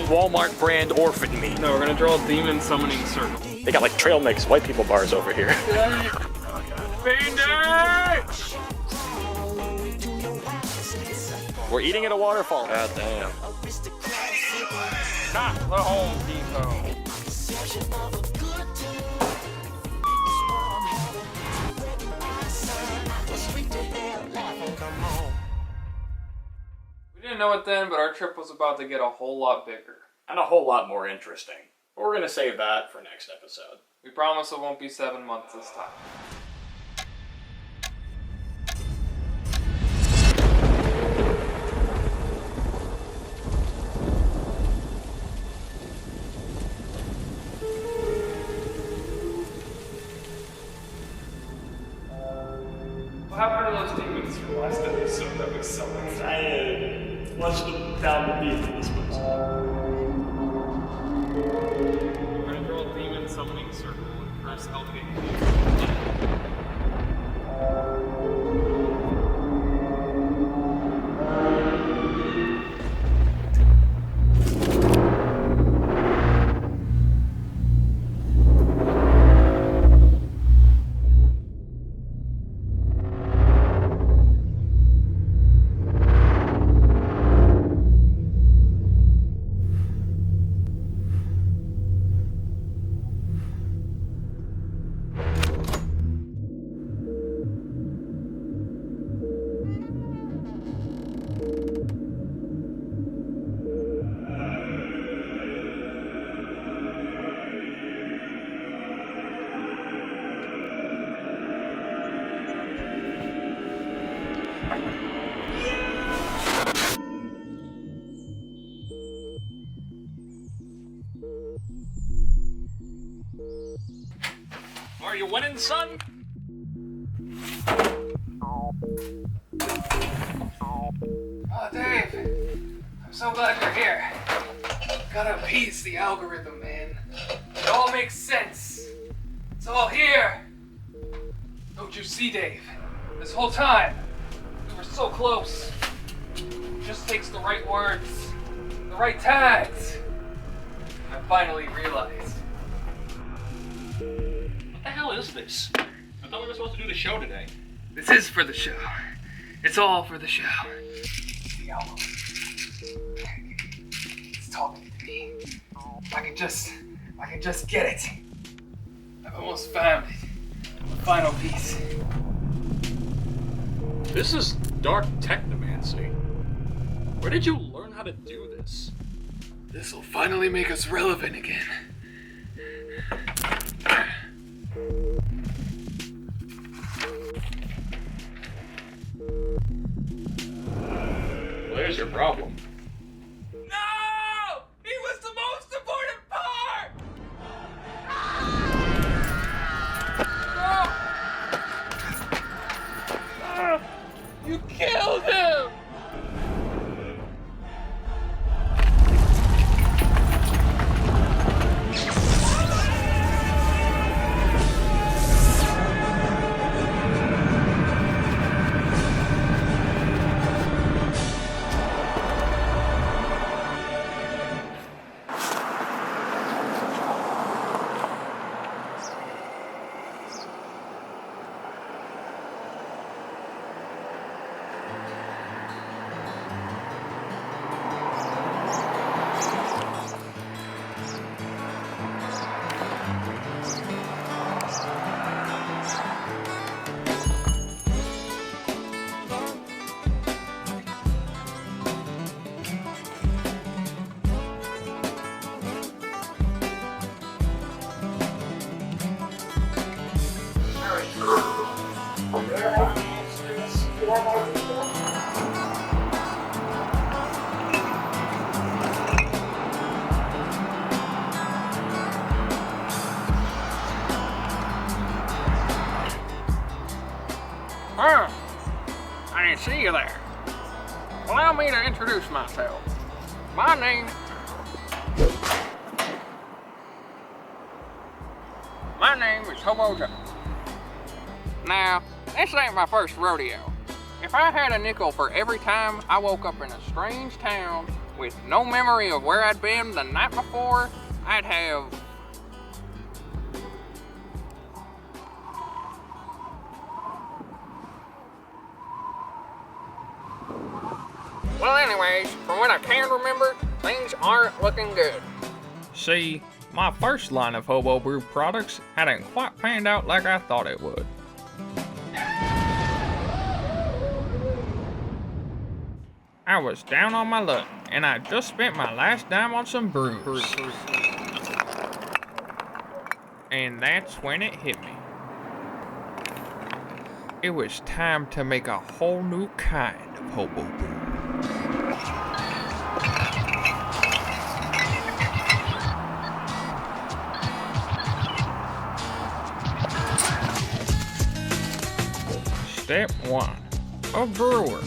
Walmart brand orphan meat. No, we're gonna draw a demon summoning circle. They got like trail mix white people bars over here. We're eating at a waterfall. God damn. Not the Home Depot. We didn't know it then, but our trip was about to get a whole lot bigger. And a whole lot more interesting. But we're gonna save that for next episode. We promise it won't be 7 months this time. What happened to those demons from last episode that we summoned? I flushed them down the beach in this place. We're gonna draw a demon summoning circle and press LP. Are you winning, son? Oh, Dave, I'm so glad you're here. Gotta appease the algorithm, man. It all makes sense. It's all here. Don't you see, Dave? This whole time, we were so close. It just takes the right words, the right tags. I finally realized. What the hell is this? I thought we were supposed to do the show today. This is for the show. It's all for the show. The album. It's talking to me. If I could just get it. I've almost found it. The final piece. This is dark technomancy. Where did you learn how to do this? This will finally make us relevant again. Where's your problem? No! He was the most important part! No! You killed him! Huh? I didn't see you there. Allow me to introduce myself. My name is Hobo Joe. Now, this ain't my first rodeo. If I had a nickel for every time I woke up in a strange town with no memory of where I'd been the night before, I'd have... Well, anyways, from what I can remember, things aren't looking good. See, my first line of Hobo Brew products hadn't quite panned out like I thought it would. I was down on my luck, and I just spent my last dime on some brews. And that's when it hit me. It was time to make a whole new kind of Hobo Brew. Step 1. A brewer.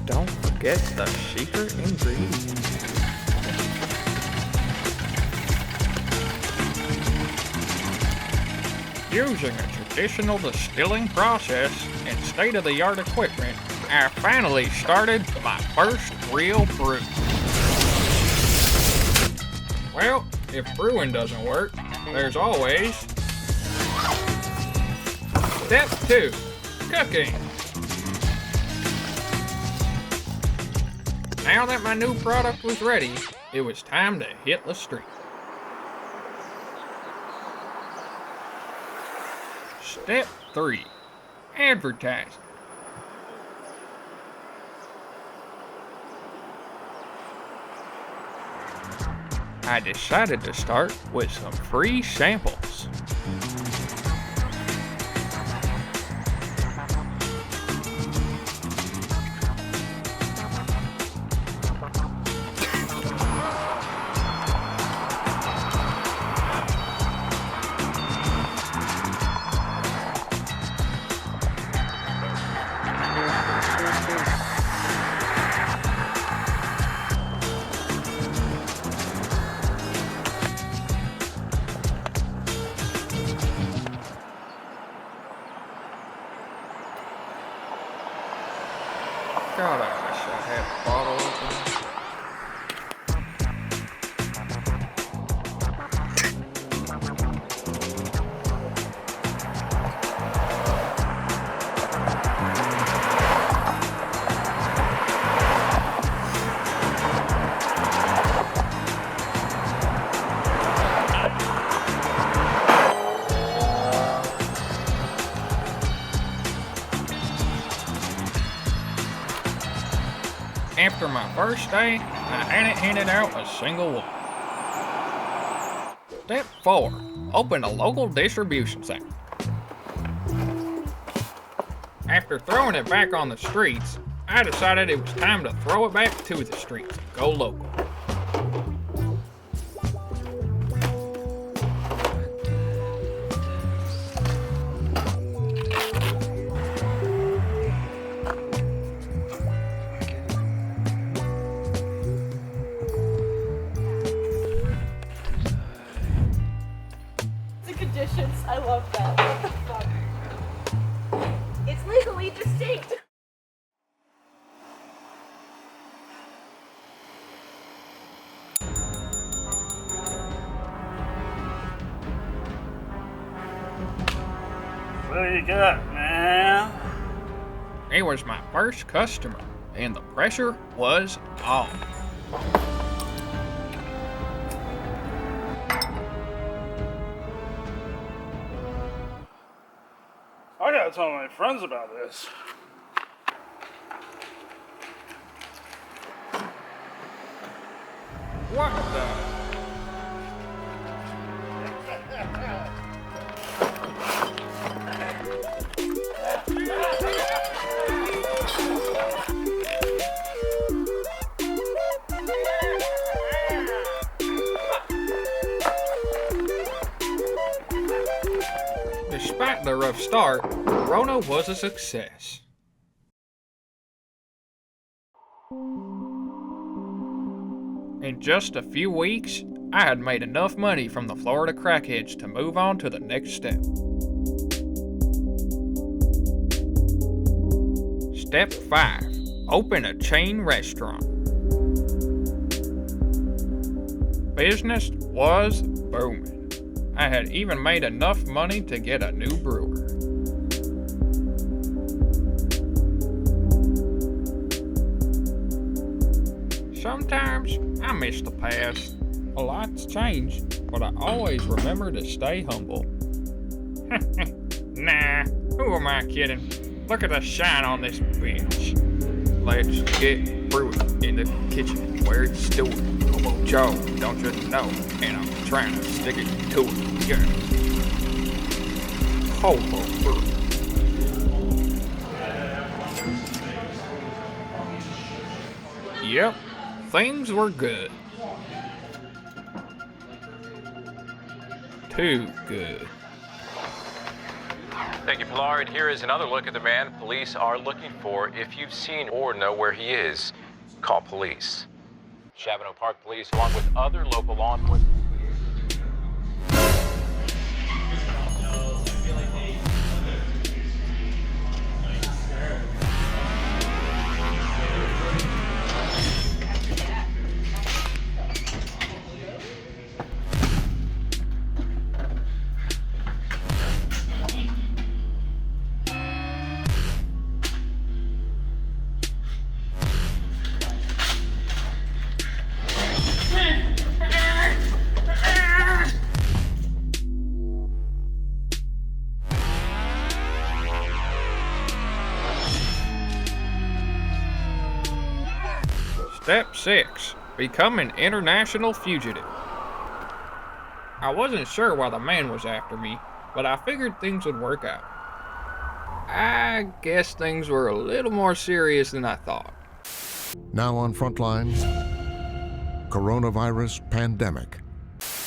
Don't forget the secret ingredient. Using a traditional distilling process and state-of-the-art equipment, I finally started my first real brew. Well, if brewing doesn't work, there's always Step 2. Cooking. Now that my new product was ready, it was time to hit the street. Step 3. Advertising. I decided to start with some free samples. God, I wish I had a bottle After my first day, I hadn't handed out a single one. Step 4. Open a local distribution center. After throwing it back on the streets, I decided it was time to throw it back to the streets and go local. Conditions. I love that. What the fuck? It's legally distinct. What do you got, man? It was my first customer, and the pressure was on. I gotta tell my friends about this. What the? Despite the rough start, Rona was a success. In just a few weeks, I had made enough money from the Florida crackheads to move on to the next step. Step 5. Open a chain restaurant. Business was booming. I had even made enough money to get a new brewer. Sometimes I miss the past. A lot's changed, but I always remember to stay humble. Nah, who am I kidding? Look at the shine on this bench. Let's get brewing in the kitchen where it's stored. Hobo Joe, don't you know? And I'm trying to stick it to it. Yeah. Hobo brew. Yep, things were good. Too good. Thank you, Pilar. And here is another look at the man police are looking for. If you've seen or know where he is, call police. Chavano Park Police, along with other local law enforcement. Step 6. Become an international fugitive. I wasn't sure why the man was after me, but I figured things would work out. I guess things were a little more serious than I thought. Now on Frontline, coronavirus pandemic.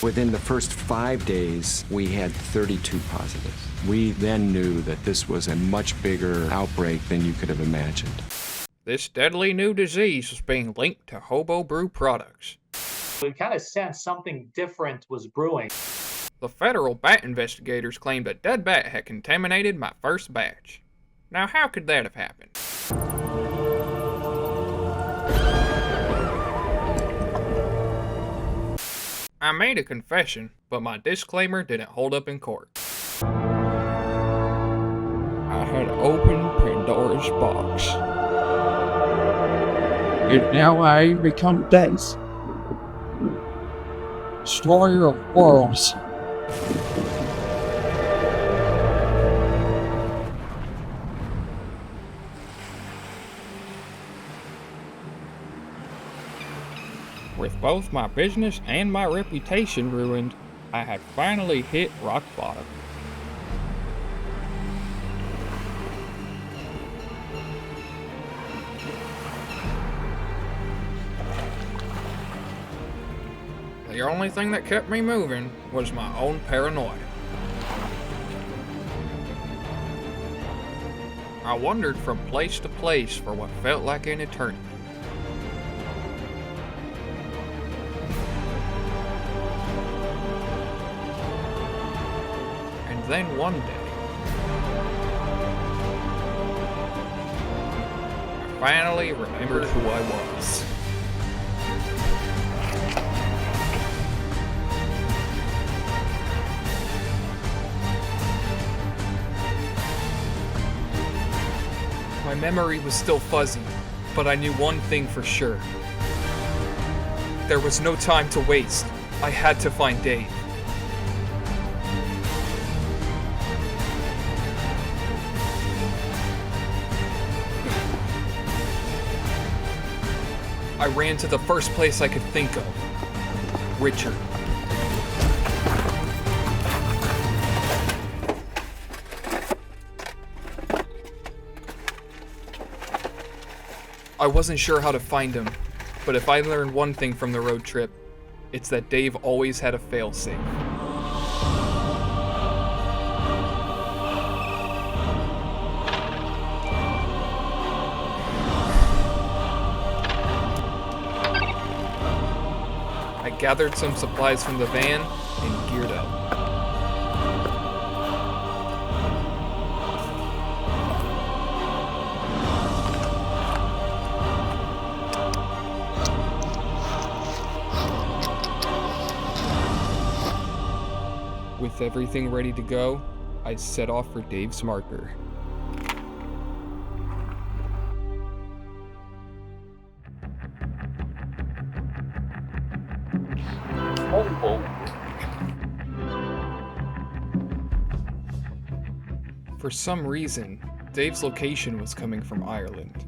Within the first 5 days, we had 32 positives. We then knew that this was a much bigger outbreak than you could have imagined. This deadly new disease was being linked to Hobo Brew products. We kind of sensed something different was brewing. The federal bat investigators claimed a dead bat had contaminated my first batch. Now, how could that have happened? I made a confession, but my disclaimer didn't hold up in court. I had opened Pandora's box. And now I become Death. Destroyer of worlds. With both my business and my reputation ruined, I had finally hit rock bottom. The only thing that kept me moving was my own paranoia. I wandered from place to place for what felt like an eternity. And then one day, I finally remembered who I was. My memory was still fuzzy, but I knew one thing for sure. There was no time to waste. I had to find Dave. I ran to the first place I could think of. Richard. I wasn't sure how to find him, but if I learned one thing from the road trip, it's that Dave always had a failsafe. I gathered some supplies from the van and geared up. With everything ready to go, I set off for Dave's marker. For some reason, Dave's location was coming from Ireland.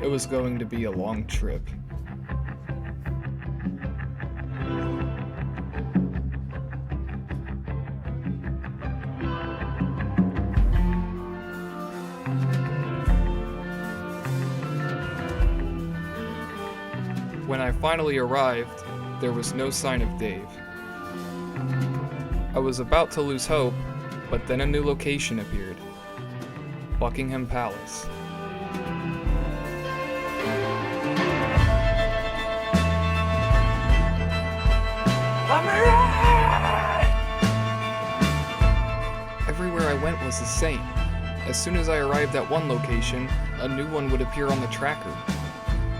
It was going to be a long trip. When I finally arrived, there was no sign of Dave. I was about to lose hope, but then a new location appeared. Buckingham Palace. Everywhere I went was the same. As soon as I arrived at one location, a new one would appear on the tracker.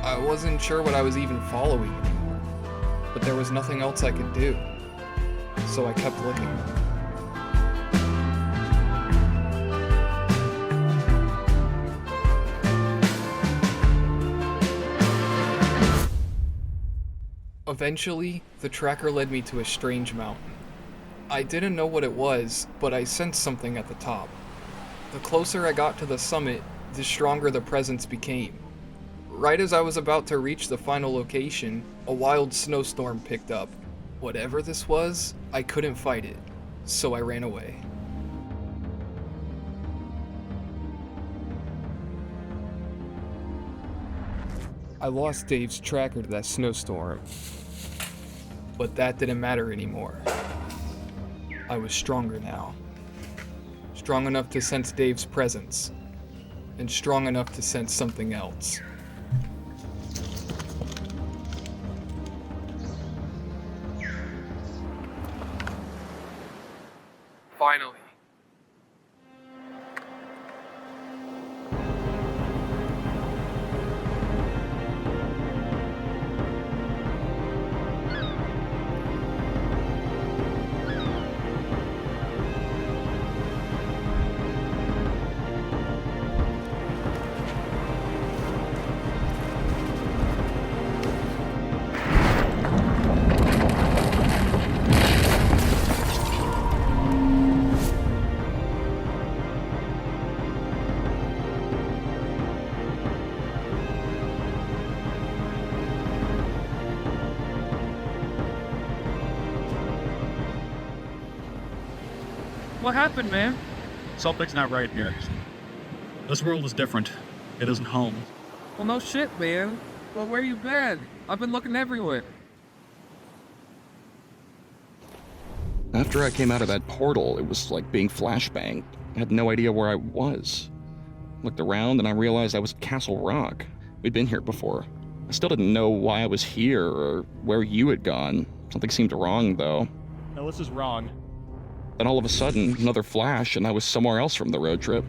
I wasn't sure what I was even following anymore, but there was nothing else I could do, so I kept looking. Eventually, the tracker led me to a strange mountain. I didn't know what it was, but I sensed something at the top. The closer I got to the summit, the stronger the presence became. Right as I was about to reach the final location, a wild snowstorm picked up. Whatever this was, I couldn't fight it, so I ran away. I lost Dave's tracker to that snowstorm, but that didn't matter anymore. I was stronger now. Strong enough to sense Dave's presence, and strong enough to sense something else. Finally. What happened, man? Something's not right here. This world is different. It isn't home. Well, no shit, man. Well, where you been? I've been looking everywhere. After I came out of that portal, it was like being flashbanged. I had no idea where I was. Looked around and I realized I was at Castle Rock. We'd been here before. I still didn't know why I was here or where you had gone. Something seemed wrong, though. No, this is wrong. Then all of a sudden, another flash, and I was somewhere else from the road trip.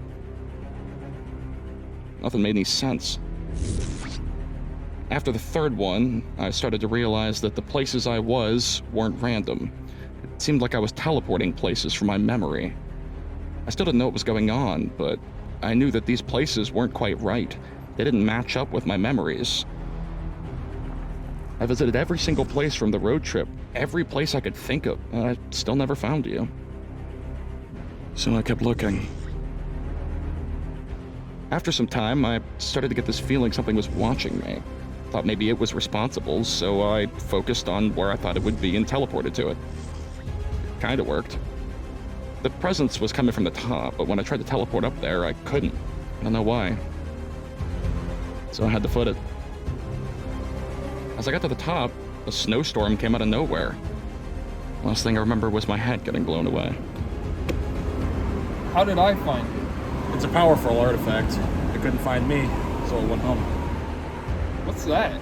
Nothing made any sense. After the third one, I started to realize that the places I was weren't random. It seemed like I was teleporting places from my memory. I still didn't know what was going on, but I knew that these places weren't quite right. They didn't match up with my memories. I visited every single place from the road trip, every place I could think of, and I still never found you. So I kept looking. After some time, I started to get this feeling something was watching me. Thought maybe it was responsible, so I focused on where I thought it would be and teleported to it. Kinda worked. The presence was coming from the top, but when I tried to teleport up there, I couldn't. I don't know why. So I had to foot it. As I got to the top, a snowstorm came out of nowhere. Last thing I remember was my head getting blown away. How did I find you? It's a powerful artifact. It couldn't find me, so it went home. What's that?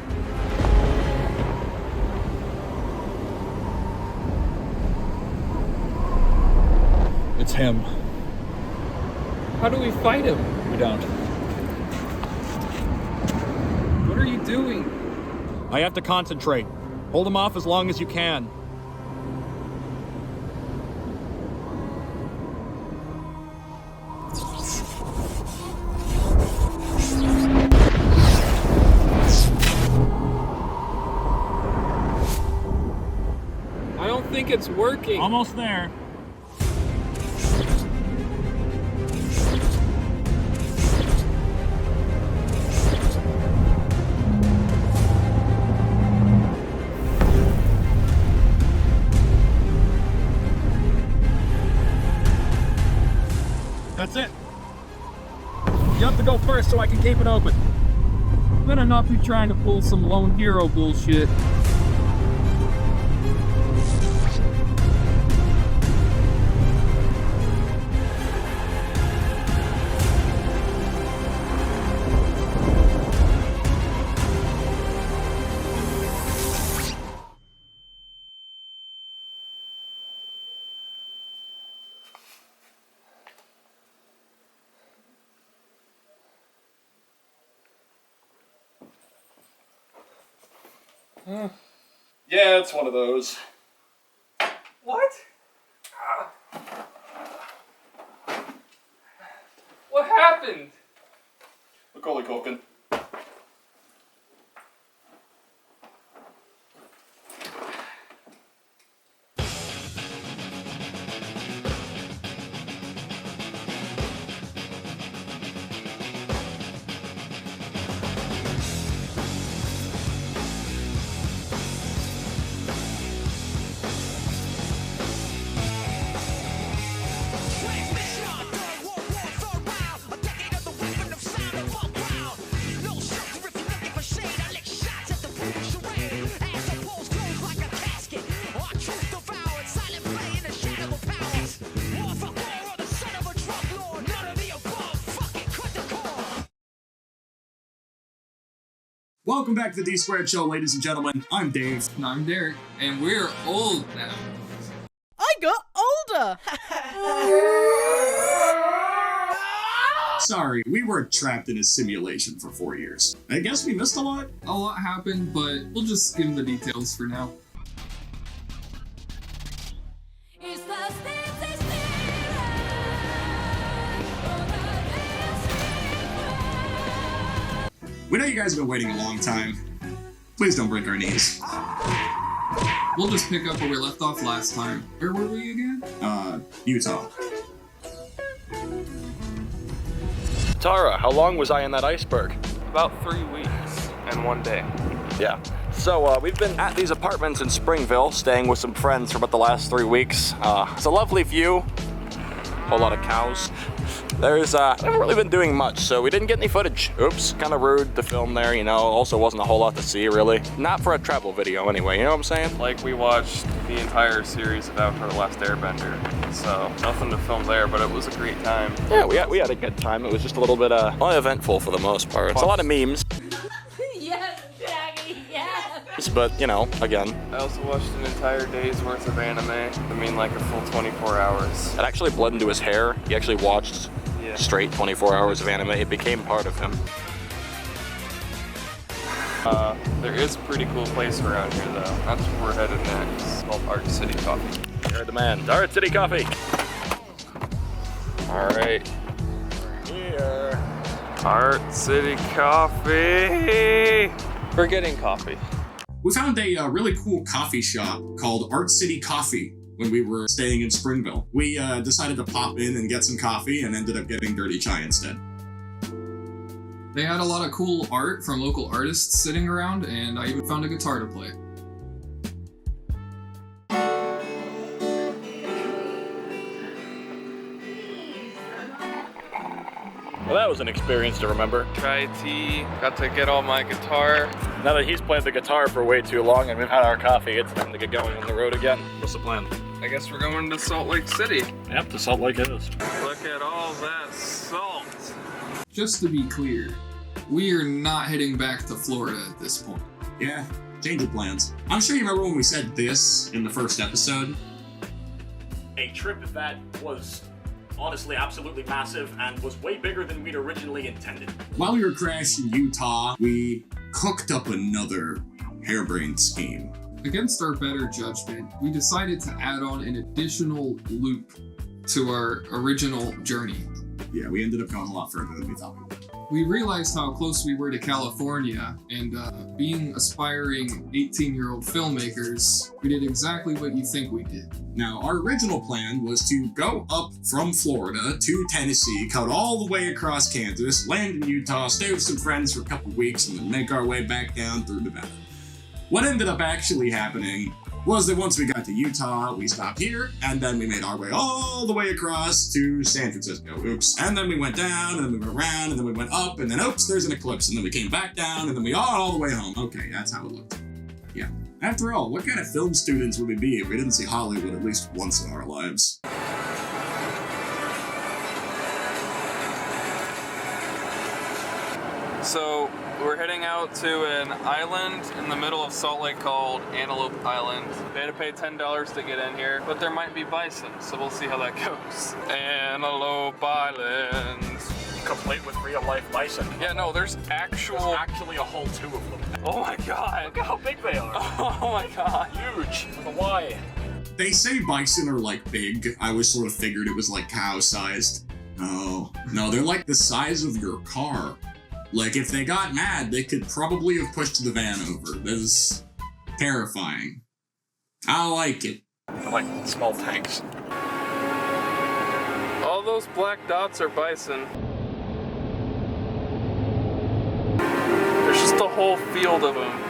It's him. How do we fight him? We don't. What are you doing? I have to concentrate. Hold him off as long as you can. I don't think it's working. Almost there. That's it. You have to go first so I can keep it open. Better not be trying to pull some lone hero bullshit. Yeah, it's one of those. What? What happened? Macaulay Culkin. Welcome back to the D Squared Show, ladies and gentlemen. I'm Dave. And I'm Derek, and we're old now. I got older. Sorry, we were trapped in a simulation for 4 years. I guess we missed a lot. A lot happened, but we'll just skim the details for now. We know you guys have been waiting a long time. Please don't break our knees. We'll just pick up where we left off last time. Where were we again? Utah. Tara, how long was I in that iceberg? About 3 weeks and 1 day. Yeah. So we've been at these apartments in Springville, staying with some friends for about the last 3 weeks. It's a lovely view. Whole lot of cows. There's, I haven't really been doing much, so we didn't get any footage. Oops, kind of rude to film there, you know. Also wasn't a whole lot to see, really. Not for a travel video, anyway, you know what I'm saying? Like, we watched the entire series of Avatar: The Last Airbender, so nothing to film there, but it was a great time. Yeah, we had a good time. It was just a little bit, uneventful for the most part. It's a lot of memes. Yes, Jackie, yes. But, you know, again. I also watched an entire day's worth of anime. I mean, like a full 24 hours. It actually bled into his hair. He actually watched straight 24 hours of anime. It became part of him. There is a pretty cool place around here, though. That's where we're headed next. It's called Art City Coffee. You're the man. Art City Coffee. All right. Here. Art City Coffee. We're getting coffee. We found a really cool coffee shop called Art City Coffee when we were staying in Springville. We decided to pop in and get some coffee and ended up getting dirty chai instead. They had a lot of cool art from local artists sitting around, and I even found a guitar to play. Well, that was an experience to remember. Chai tea, got to get all my guitar. Now that he's played the guitar for way too long and we've had our coffee, it's time to get going on the road again. What's the plan? I guess we're going to Salt Lake City. Yep, to Salt Lake it is. Look at all that salt. Just to be clear, we are not heading back to Florida at this point. Yeah, change of plans. I'm sure you remember when we said this in the first episode. A trip that was honestly absolutely massive and was way bigger than we'd originally intended. While we were crashing in Utah, we cooked up another harebrained scheme. Against our better judgment, we decided to add on an additional loop to our original journey. Yeah, we ended up going a lot further than we thought we would. We realized how close we were to California, and being aspiring 18-year-old filmmakers, we did exactly what you think we did. Now, our original plan was to go up from Florida to Tennessee, cut all the way across Kansas, land in Utah, stay with some friends for a couple weeks, and then make our way back down through Nevada. What ended up actually happening was that once we got to Utah, we stopped here, and then we made our way all the way across to San Francisco. Oops. And then we went down, and then we went around, and then we went up, and then oops, there's an eclipse, and then we came back down, and then we all the way home. Okay, that's how it looked. Yeah. After all, what kind of film students would we be if we didn't see Hollywood at least once in our lives? So, we're heading out to an island in the middle of Salt Lake called Antelope Island. They had to pay $10 to get in here, but there might be bison, so we'll see how that goes. Antelope Island. Complete with real-life bison. Yeah, no, there's actually a whole 2 of them. Oh my god. Look at how big they are. Oh my god. Huge. With a Y. They say bison are like big. I always sort of figured it was like cow-sized. No, they're like the size of your car. Like, if they got mad, they could probably have pushed the van over. That is terrifying. I like it. I like small tanks. All those black dots are bison. There's just a whole field of them.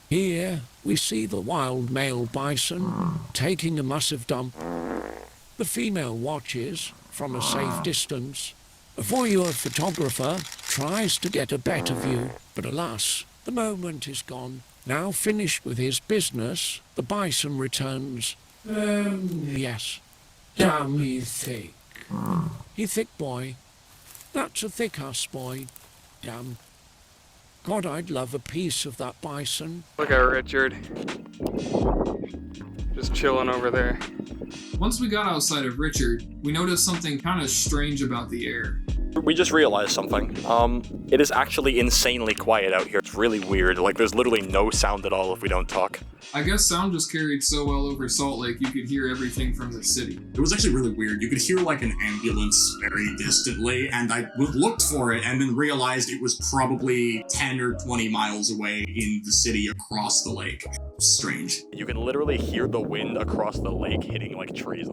Here we see the wild male bison taking a massive dump. The female watches from a safe distance. A voyeur photographer tries to get a better view, but alas, the moment is gone. Now finished with his business, the bison returns. Yes. Damn, he's thick. He thick, boy. That's a thick ass, boy. Damn. God, I'd love a piece of that bison. Look at Richard. Just chilling over there. Once we got outside of Richard, we noticed something kind of strange about the air. We just realized something. It is actually insanely quiet out here. It's really weird. Like, there's literally no sound at all if we don't talk. I guess sound just carried so well over Salt Lake, you could hear everything from the city. It was actually really weird. You could hear like an ambulance very distantly, and I looked for it and then realized it was probably 10 or 20 miles away in the city across the lake. Strange. You can literally hear the wind across the lake hitting like trees.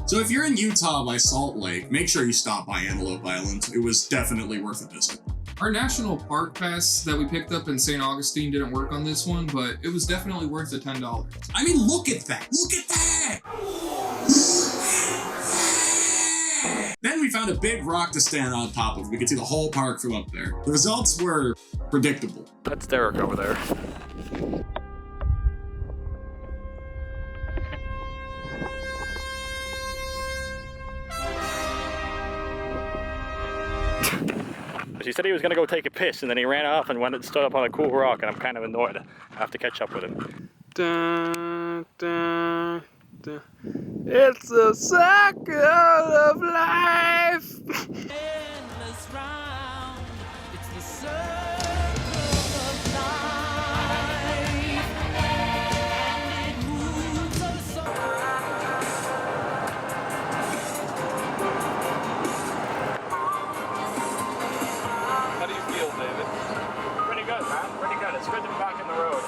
So if you're in Utah by Salt Lake, make sure you stop by Antelope Island. It was definitely worth a visit. Our national park pass that we picked up in St. Augustine didn't work on this one, but it was definitely worth the $10. I mean, look at that! Look at that! Then we found a big rock to stand on top of. We could see the whole park from up there. The results were predictable. That's Derek over there. He said he was gonna go take a piss, and then he ran off and went and stood up on a cool rock, and I'm kind of annoyed. I have to catch up with him. Dun, dun, dun. It's the cycle of life. Endless round. It's the circle of life. And it moves us How do you feel, David? Pretty good, man. Pretty good. It's good to be back in the road.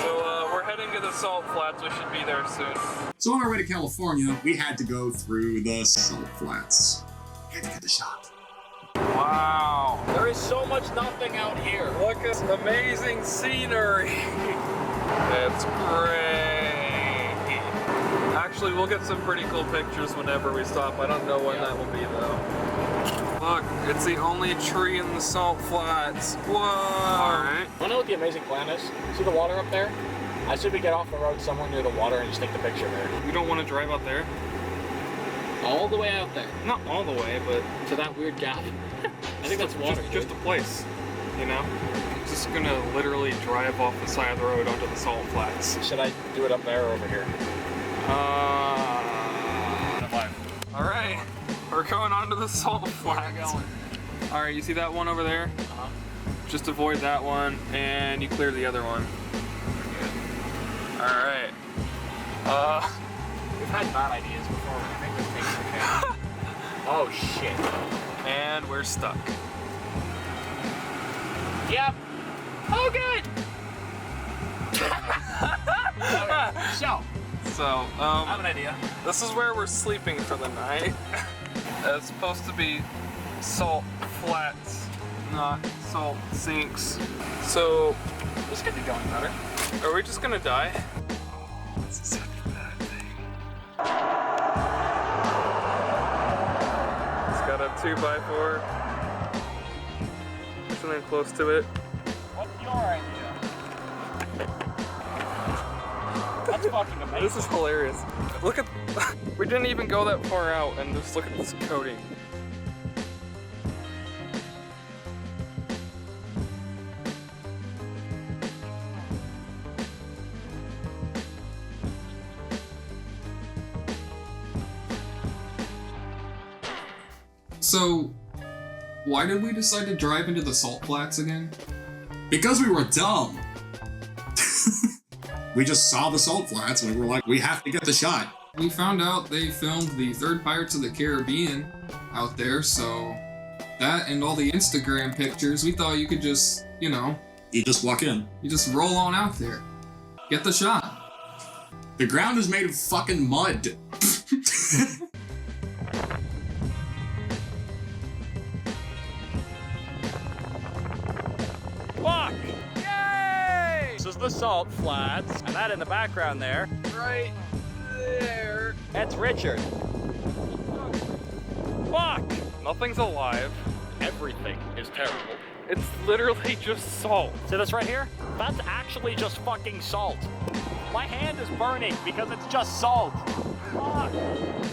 So we're heading to the Salt Flats. We should be there soon. So on our way to California, we had to go through the Salt Flats. We had to get the shot. Wow. There is so much nothing out here. Look at this amazing scenery. It's great. Actually, we'll get some pretty cool pictures whenever we stop. I don't know when that will be, though. Look, it's the only tree in the Salt Flats. Whoa! Alright. Wanna know what the amazing plan is? See the water up there? I said we get off the road somewhere near the water and just take the picture there. You don't want to drive out there? All the way out there. Not all the way, but To that weird gap. I think that's water. Just a place, you know? Just gonna literally drive off the side of the road onto the Salt Flats. Should I do it up there or over here? Alright, we're going onto the Salt Flats. Alright, you see that one over there? Uh-huh. Just avoid that one, and you clear the other one. Alright. We've had bad ideas before when we make mistakes, okay? Oh shit. And we're stuck. Yep. Oh good! So, I have an idea. This is where we're sleeping for the night. It's supposed to be Salt Flats, not Salt Sinks. So, This could be going better. are we just gonna die? This is such a bad thing. It's got a 2x4. Something close to it. What's your idea? That's fucking amazing. This is hilarious. Look at, we didn't even go that far out, and just look at this coating. So, why did we decide to drive into the Salt Flats again? Because we were dumb. We just saw the Salt Flats and we were like, we have to get the shot. We found out they filmed the third Pirates of the Caribbean out there, so that and all the Instagram pictures, we thought you could just, you know... You just walk in. You just roll on out there. Get the shot. The ground is made of fucking mud. Fuck! Yay! This is the Salt Flats, and that in the background there. Right there. That's Richard. Fuck! Nothing's alive. Everything is terrible. It's literally just salt. See this right here? That's actually just fucking salt. My hand is burning because it's just salt. Fuck.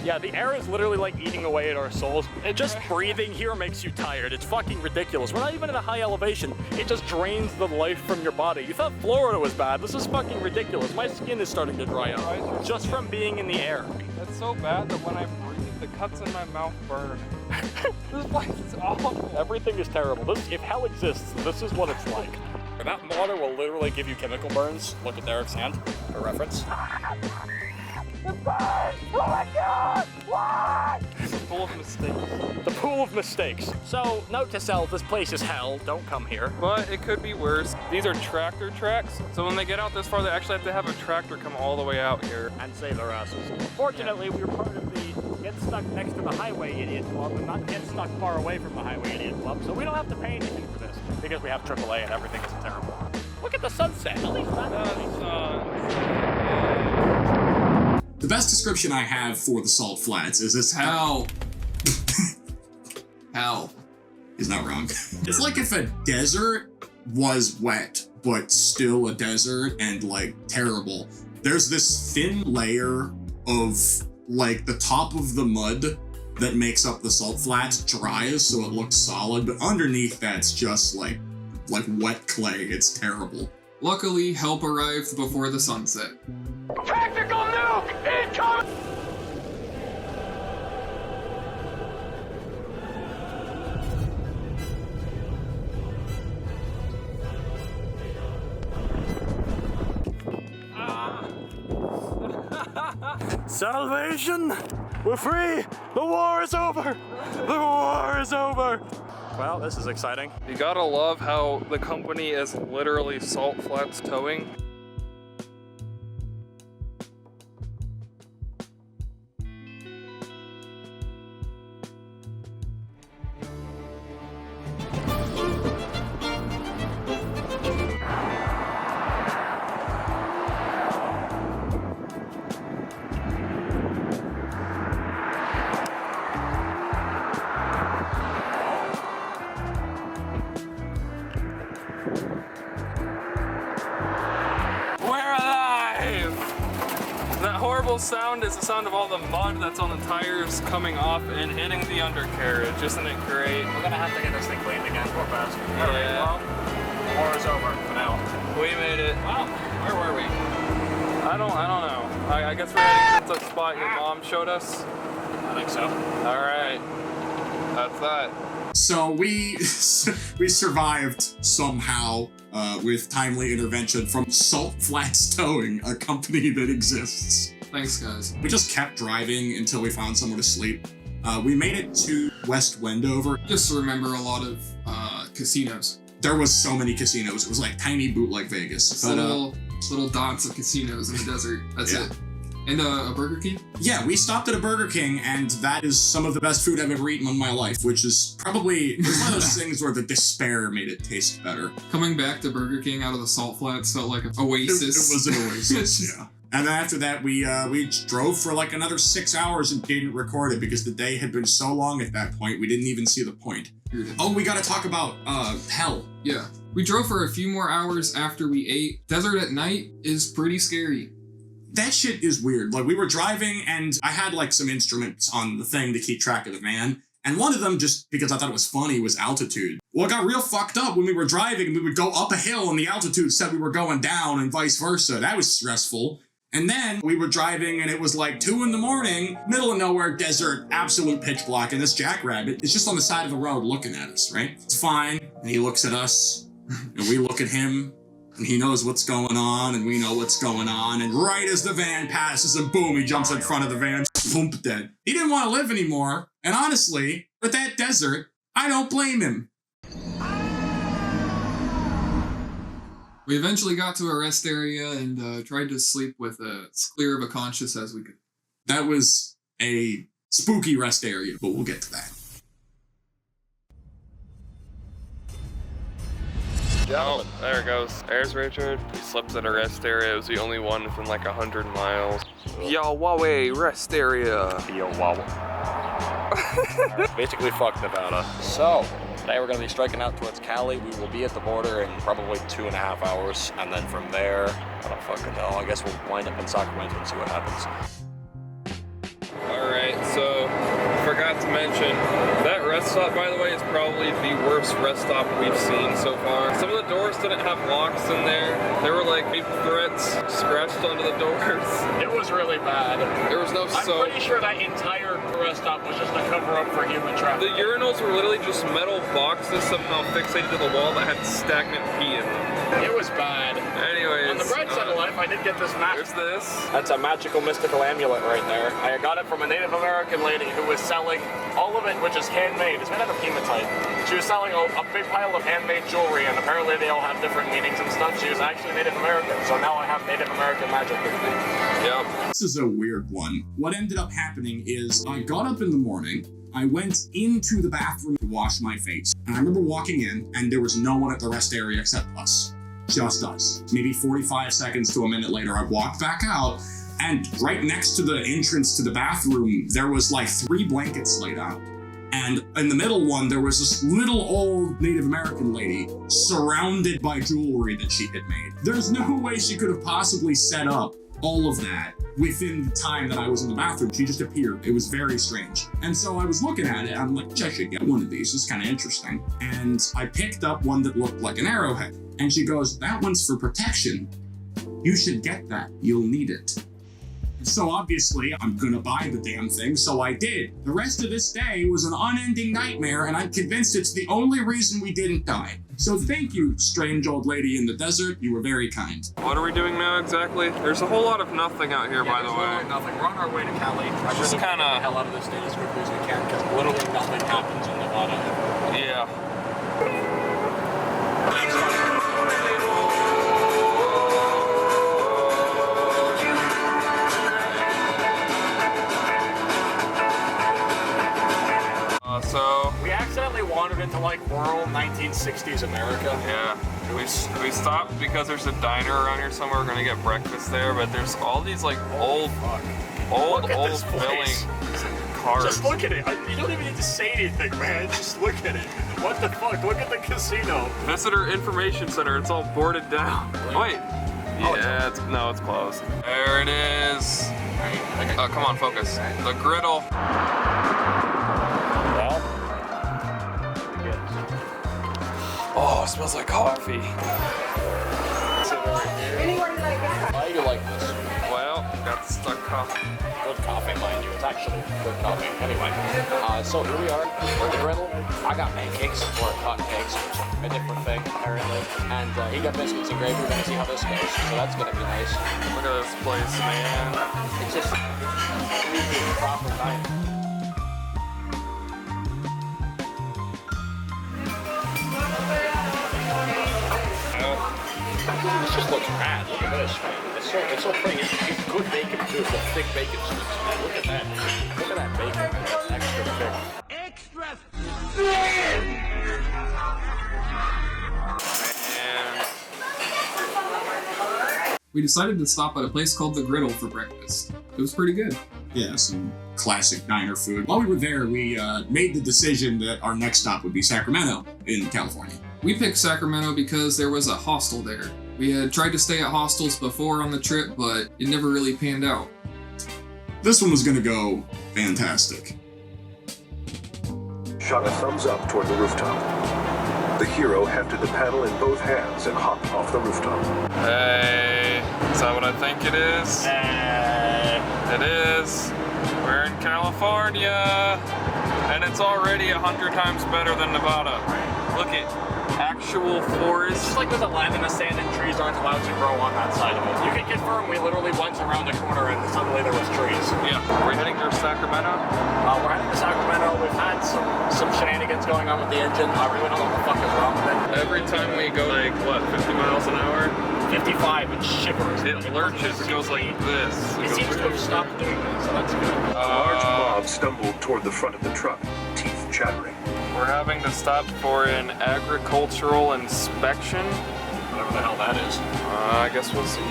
Yeah, the air is literally like eating away at our souls. And just breathing here makes you tired. It's fucking ridiculous. We're not even at a high elevation. It just drains the life from your body. You thought Florida was bad. This is fucking ridiculous. My skin is starting to dry up just from being in the air. It's so bad that when I breathe, the cuts in my mouth burn. This place is awful. Everything is terrible. If hell exists, this is what it's like. That water will literally give you chemical burns. Look at Derek's hand for reference. Oh my god! Why? It's a pool of mistakes. The pool of mistakes. So, note to self, this place is hell. Don't come here. But it could be worse. These are tractor tracks, so when they get out this far, they actually have to have a tractor come all the way out here. And save their asses. Fortunately, we were part of the Get Stuck Next to the Highway Idiot Club and not Get Stuck Far Away from the Highway Idiot Club, so we don't have to pay anything for this because we have AAA and everything isn't terrible. Look at the sunset. At least that's The best description I have for the Salt Flats is this hell. hell. He's not wrong. It's like if a desert was wet, but still a desert and like terrible. There's this thin layer of like the top of the mud that makes up the salt flats dries so it looks solid, but underneath that's just like wet clay. It's terrible. Luckily, help arrived before the sunset. Tactical nuke incoming! Salvation! We're free! The war is over! The war is over! Well, this is exciting. You gotta love how the company is literally Salt Flats Towing. Sound is the sound of all the mud that's on the tires coming off and hitting the undercarriage. Isn't it great? We're gonna have to get this thing cleaned again real fast. Yeah. Well, the war is over for now. We made it. Wow, where were we? I don't know. I guess we're heading to the spot your mom showed us. I think so. All right. That's that. So we survived somehow with timely intervention from Salt Flats Towing, a company that exists. Thanks, guys. We just kept driving until we found somewhere to sleep. We made it to West Wendover. Just remember a lot of casinos. There was so many casinos. It was like tiny bootleg Vegas. Just little dots of casinos in the desert. That's it. And a Burger King? Yeah, we stopped at a Burger King, and that is some of the best food I've ever eaten in my life, which is probably one of those things where the despair made it taste better. Coming back to Burger King out of the Salt Flats felt like an oasis. It was an oasis, yeah. And then after that, we drove for like another 6 hours and didn't record it because the day had been so long at that point, we didn't even see the point. Oh, we gotta talk about hell. Yeah. We drove for a few more hours after we ate. Desert at night is pretty scary. That shit is weird. Like, we were driving, and I had, like, some instruments on the thing to keep track of the van, and one of them, just because I thought it was funny, was altitude. Well, it got real fucked up when we were driving, and we would go up a hill, and the altitude said we were going down, and vice versa. That was stressful. And then we were driving, and it was like 2 in the morning, middle of nowhere, desert, absolute pitch black, and this jackrabbit is just on the side of the road looking at us, right? It's fine, and he looks at us, and we look at him, and he knows what's going on, and we know what's going on, and right as the van passes, and boom, he jumps in front of the van, boom, dead. He didn't want to live anymore, and honestly, with that desert, I don't blame him. We eventually got to a rest area and tried to sleep with as clear of a conscience as we could. That was a spooky rest area, but we'll get to that. Oh, there it goes. There's Richard. He slept at a rest area. It was the only one within like 100 miles. Yahweh rest area. Yahweh. Basically, fuck Nevada. So, today we're going to be striking out towards Cali. We will be at the border in probably 2.5 hours. And then from there, I don't fucking know. I guess we'll wind up in Sacramento and see what happens. Alright, so forgot to mention, that rest stop, by the way, is probably the worst rest stop we've seen so far. Some of the doors didn't have locks in there. There were like big threats scratched onto the doors. It was really bad. There was no soap. I'm pretty sure that entire rest stop was just a cover up for human traffic. The urinals were literally just metal boxes somehow fixated to the wall that had stagnant pee in them. It was bad. Anyways. On the bright side of life, I did get this map. There's this. That's a magical mystical amulet right there. I got it from a Native American lady who was selling all of it, which is handmade. It's made out of hematite. She was selling a big pile of handmade jewelry, and apparently they all have different meanings and stuff. She was actually Native American, so now I have Native American magic with me. Yeah. This is a weird one. What ended up happening is I got up in the morning, I went into the bathroom to wash my face. And I remember walking in, and there was no one at the rest area except us. Just us. Maybe 45 seconds to a minute later, I walked back out, and right next to the entrance to the bathroom, there was like 3 blankets laid out. And in the middle one, there was this little old Native American lady surrounded by jewelry that she had made. There's no way she could have possibly set up all of that within the time that I was in the bathroom. She just appeared. It was very strange. And so I was looking at it, I'm like, I should get one of these. It's kind of interesting. And I picked up one that looked like an arrowhead. And she goes, that one's for protection. You should get that. You'll need it. So obviously, I'm gonna buy the damn thing, so I did. The rest of this day was an unending nightmare, and I'm convinced it's the only reason we didn't die. So thank you, strange old lady in the desert. You were very kind. What are we doing now exactly? There's a whole lot of nothing out here, by the way. Nothing. We're on our way to Cali. I Just really kind get the of. hell out of this state as quickly as we can because literally nothing happens in Nevada. Yeah. So we accidentally wandered into like rural 1960s America. Yeah, we stopped because there's a diner around here somewhere. We're gonna get breakfast there, but there's all these like old buildings and cars. Just look at it. You don't even need to say anything, man. Just look at it. What the fuck? Look at the casino. Visitor Information Center. It's all boarded down. Wait. Yeah, it's closed. There it is. Oh, come on, focus. The griddle. Oh, it smells like coffee. Why do you like this? Well, got the stuck coffee. Good coffee, mind you. It's actually good coffee. Anyway, so here we are. We're at the griddle. I got pancakes or cotton cakes, a different thing apparently. And he got biscuits and gravy. We're gonna see how this goes. So that's gonna be nice. Look at this place, man. It's just a proper dining. This just looks bad. Look at this, man. It's so pretty. It's good bacon too. It's a thick bacon strips, man. Look at that. Look at that bacon, man. That's extra thick. Extra thick. We decided to stop at a place called The Griddle for breakfast. It was pretty good. Yeah, some classic diner food. While we were there, we made the decision that our next stop would be Sacramento in California. We picked Sacramento because there was a hostel there. We had tried to stay at hostels before on the trip, but it never really panned out. This one was gonna go fantastic. Shot a thumbs up toward the rooftop. The hero hefted the paddle in both hands and hopped off the rooftop. Hey, is that what I think it is? It is. We're in California, and it's already 100 times better than Nevada. Look at actual forest. It's just like there's a land in the sand and trees aren't allowed to grow on that side of it. You can confirm we literally went around the corner and suddenly there was trees. Yeah. We're heading to Sacramento? We're heading to Sacramento. We've had some shenanigans going on with the engine. I really don't know what the fuck is wrong with it. Every time we go like, what, 50 miles an hour? 55, it shivers. It lurches, it goes like this. It seems to have stopped doing that, so that's good. A large mob stumbled toward the front of the truck, teeth chattering. We're having to stop for an agricultural inspection. Whatever the hell that is. I guess we'll see.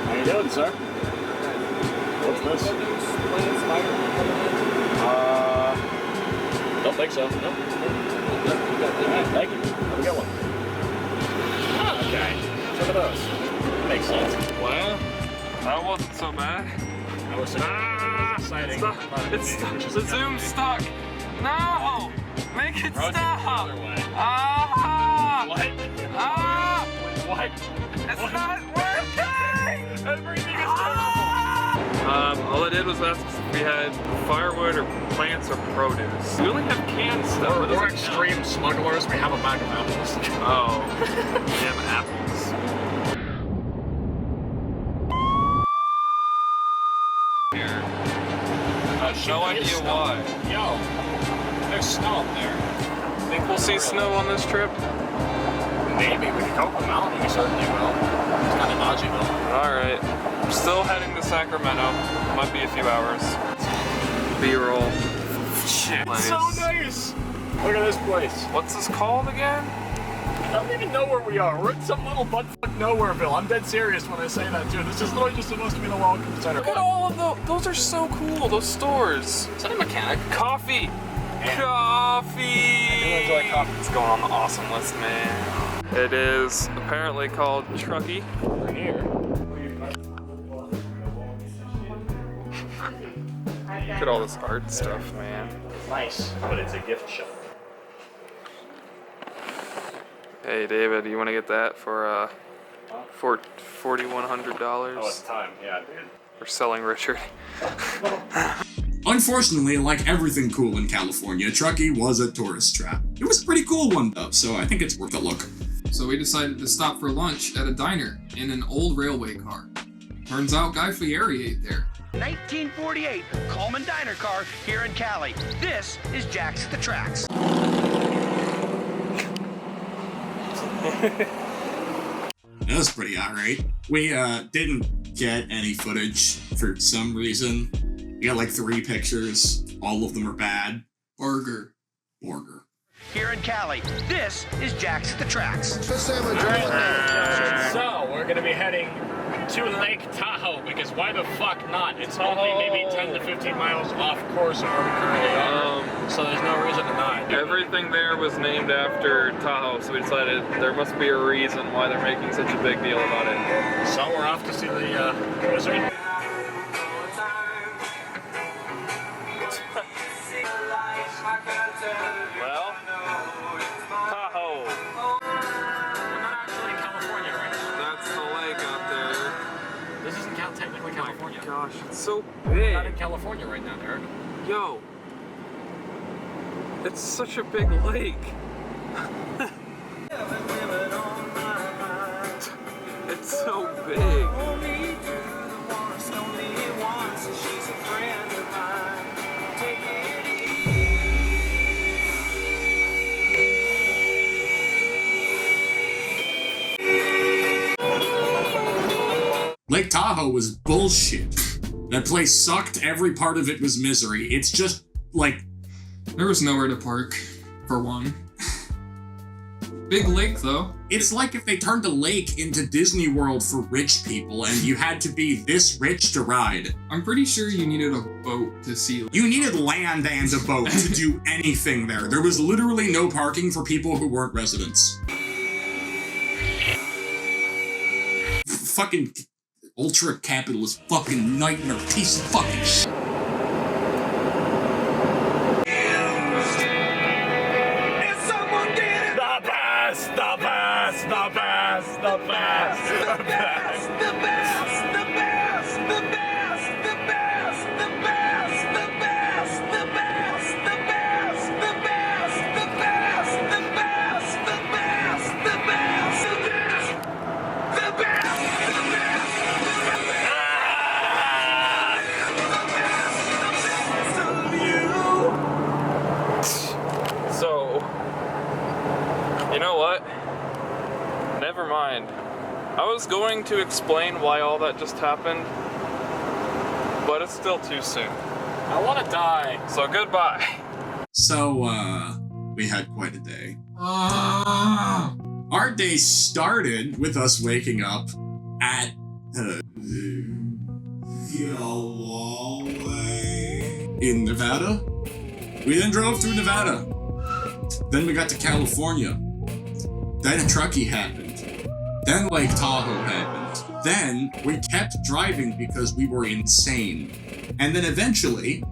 How you doing, sir? What's this? Don't think so. No. Thank you. Have a good one. Okay. Look at those. Makes sense. Well, that wasn't so bad. That was exciting. The zoom's stuck. No! Make it stop! What? What? It's not working! Everything is terrible. All I did was ask if we had firewood or plants or produce. We only have canned stuff. We're extreme smugglers. We have a bag of apples. Oh. We have apples. Here. No idea why. Yo, there's snow up there. Think we'll see snow on this trip? Maybe. We could go up the mountain. We certainly will. It's kind of dodgy though. Alright. We're still heading to Sacramento. Might be a few hours. B-roll. Shit. It's so nice. Look at this place. What's this called again? I don't even know where we are. We're in some little buttfuck nowhereville. I'm dead serious when I say that, too. This is literally just supposed to be the welcome center. Look at all of those are so cool, those stores. Is that a mechanic? Coffee! Man. Coffee! I do enjoy coffee. It's going on the awesome list, man. It is apparently called Truckee. We're here. Look at all this art stuff, man. Nice, but it's a gift shop. Hey, David, you want to get that for $4,100? Oh, it's time. Yeah, dude. We're selling Richard. Unfortunately, like everything cool in California, Truckee was a tourist trap. It was a pretty cool one though, so I think it's worth a look. So we decided to stop for lunch at a diner in an old railway car. Turns out Guy Fieri ate there. 1948 Coleman Diner car here in Cali. This is Jack's at the Tracks. That was pretty alright. We didn't get any footage for some reason. We got like 3 pictures. All of them are bad. Burger. Here in Cali. This is Jack's at the Tracks. So, we're gonna be heading to Lake Tahoe, because why the fuck not? It's only maybe 10 to 15 miles off course of where we currently are, so there's no reason to not. Everything there was named after Tahoe, so we decided there must be a reason why they're making such a big deal about it. So we're off to see the wizard. Well, Tahoe. We're not actually in California right now. That's the lake out there. This isn't technically California. Gosh, it's so We're big. not in California right now, Derek. Yo, it's such a big lake. It's so big. Lake Tahoe was bullshit. That place sucked. Every part of it was misery. It's just like... There was nowhere to park, for one. Big lake, though. It's like if they turned a lake into Disney World for rich people and you had to be this rich to ride. I'm pretty sure you needed a boat to see. You needed land and a boat to do anything there. There was literally no parking for people who weren't residents. Fucking ultra-capitalist fucking nightmare piece of fucking shit. So, you know what? Never mind. I was going to explain why all that just happened, but it's still too soon. I want to die. So goodbye. So, we had quite a day. Our day started with us waking up at in Nevada. We then drove through Nevada. Then we got to California. Then Truckee happened. Then Lake Tahoe happened. Then we kept driving because we were insane. And then eventually,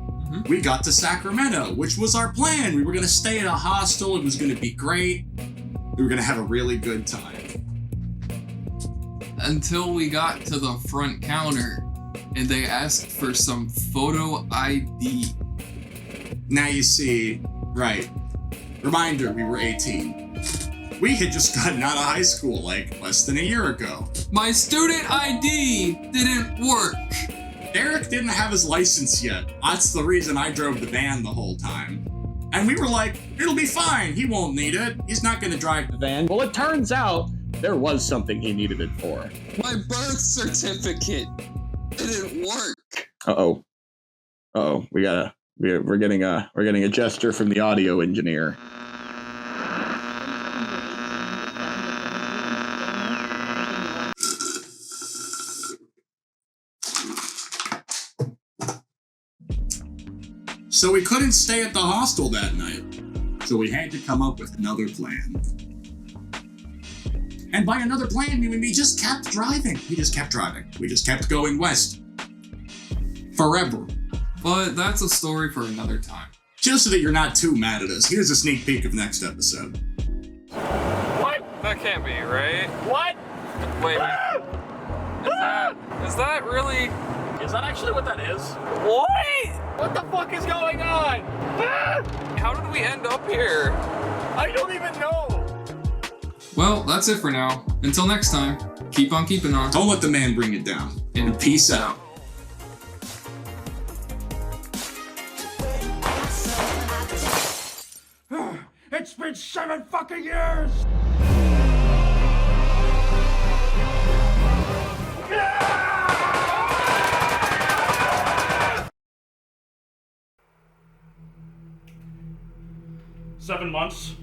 we got to Sacramento, which was our plan. We were gonna stay at a hostel. It was gonna be great. We were gonna have a really good time. Until we got to the front counter and they asked for some photo ID. Now you see, right. Reminder, we were 18. We had just gotten out of high school like less than a year ago. My student ID didn't work. Derek didn't have his license yet. That's the reason I drove the van the whole time. And we were like, it'll be fine. He won't need it. He's not going to drive the van. Well, it turns out there was something he needed it for. My birth certificate didn't work. Uh-oh. Uh-oh. We're getting a gesture from the audio engineer. So we couldn't stay at the hostel that night. So we had to come up with another plan. And by another plan, we just kept driving. We just kept driving. We just kept going west. Forever. But that's a story for another time. Just so that you're not too mad at us, here's a sneak peek of next episode. What? That can't be, right? What? Wait. Is that really? Is that actually what that is? What? What the fuck is going on? How did we end up here? I don't even know. Well, that's it for now. Until next time, keep on keeping on. Don't let the man bring it down. And peace out. It's been 7 fucking years! Seven months.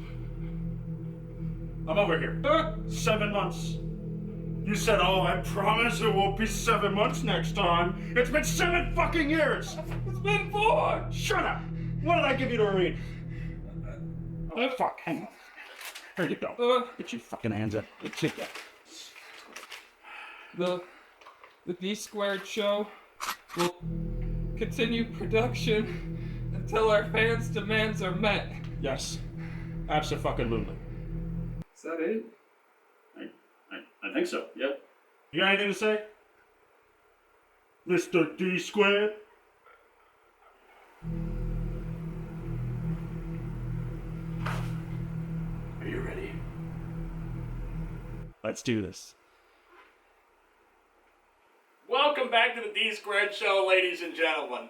I'm over here. 7 months. You said, oh, I promise it won't be 7 months next time. It's been 7 fucking years. It's been 4. Shut up. What did I give you to read? Oh, fuck. Hang on. There you go. Get your fucking hands up. Get The D Squared show will continue production until our fans' demands are met. Yes. Abso-fucking-lutely. Is that it? I think so, yep. You got anything to say? Mr. D Squared? Are you ready? Let's do this. Welcome back to the D Squared Show, ladies and gentlemen.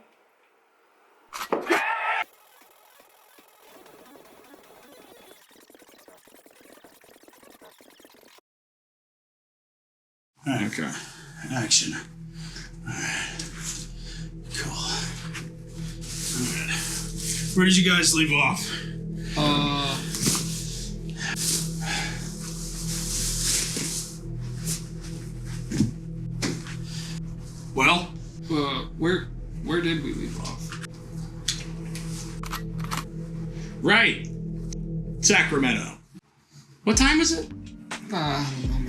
Okay. Action. Alright. Cool. Alright. Where did you guys leave off? Well? Where did we leave off? Right. Sacramento. What time is it? I don't know, man.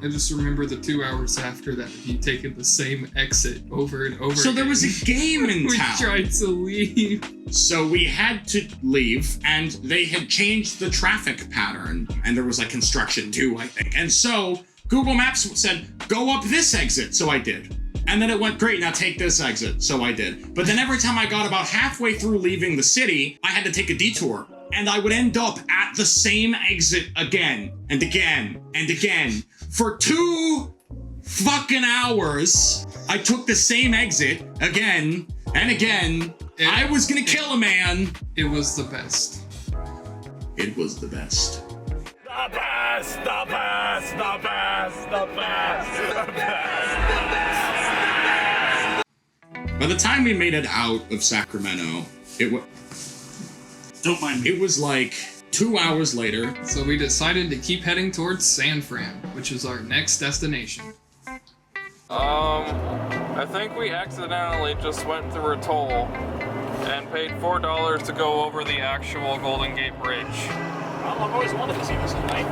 I just remember the 2 hours after that, you taking the same exit over and over So again. there was a game in we town. tried to leave. So we had to leave, and they had changed the traffic pattern, and there was like construction too, I think. And so Google Maps said, go up this exit, so I did. And then it went, great, now take this exit, so I did. But then every time I got about halfway through leaving the city, I had to take a detour. And I would end up at the same exit again, and again, and again. For 2 fucking hours, I took the same exit again and again. I was gonna kill a man. It was the best. It was the best. The best, the best, the best, the best, the best. By the time we made it out of Sacramento, it was... Don't mind me. It was like 2 hours later. So we decided to keep heading towards San Fran, which is our next destination. I think we accidentally just went through a toll and paid $4 to go over the actual Golden Gate Bridge. Well, I've always wanted to see this at night.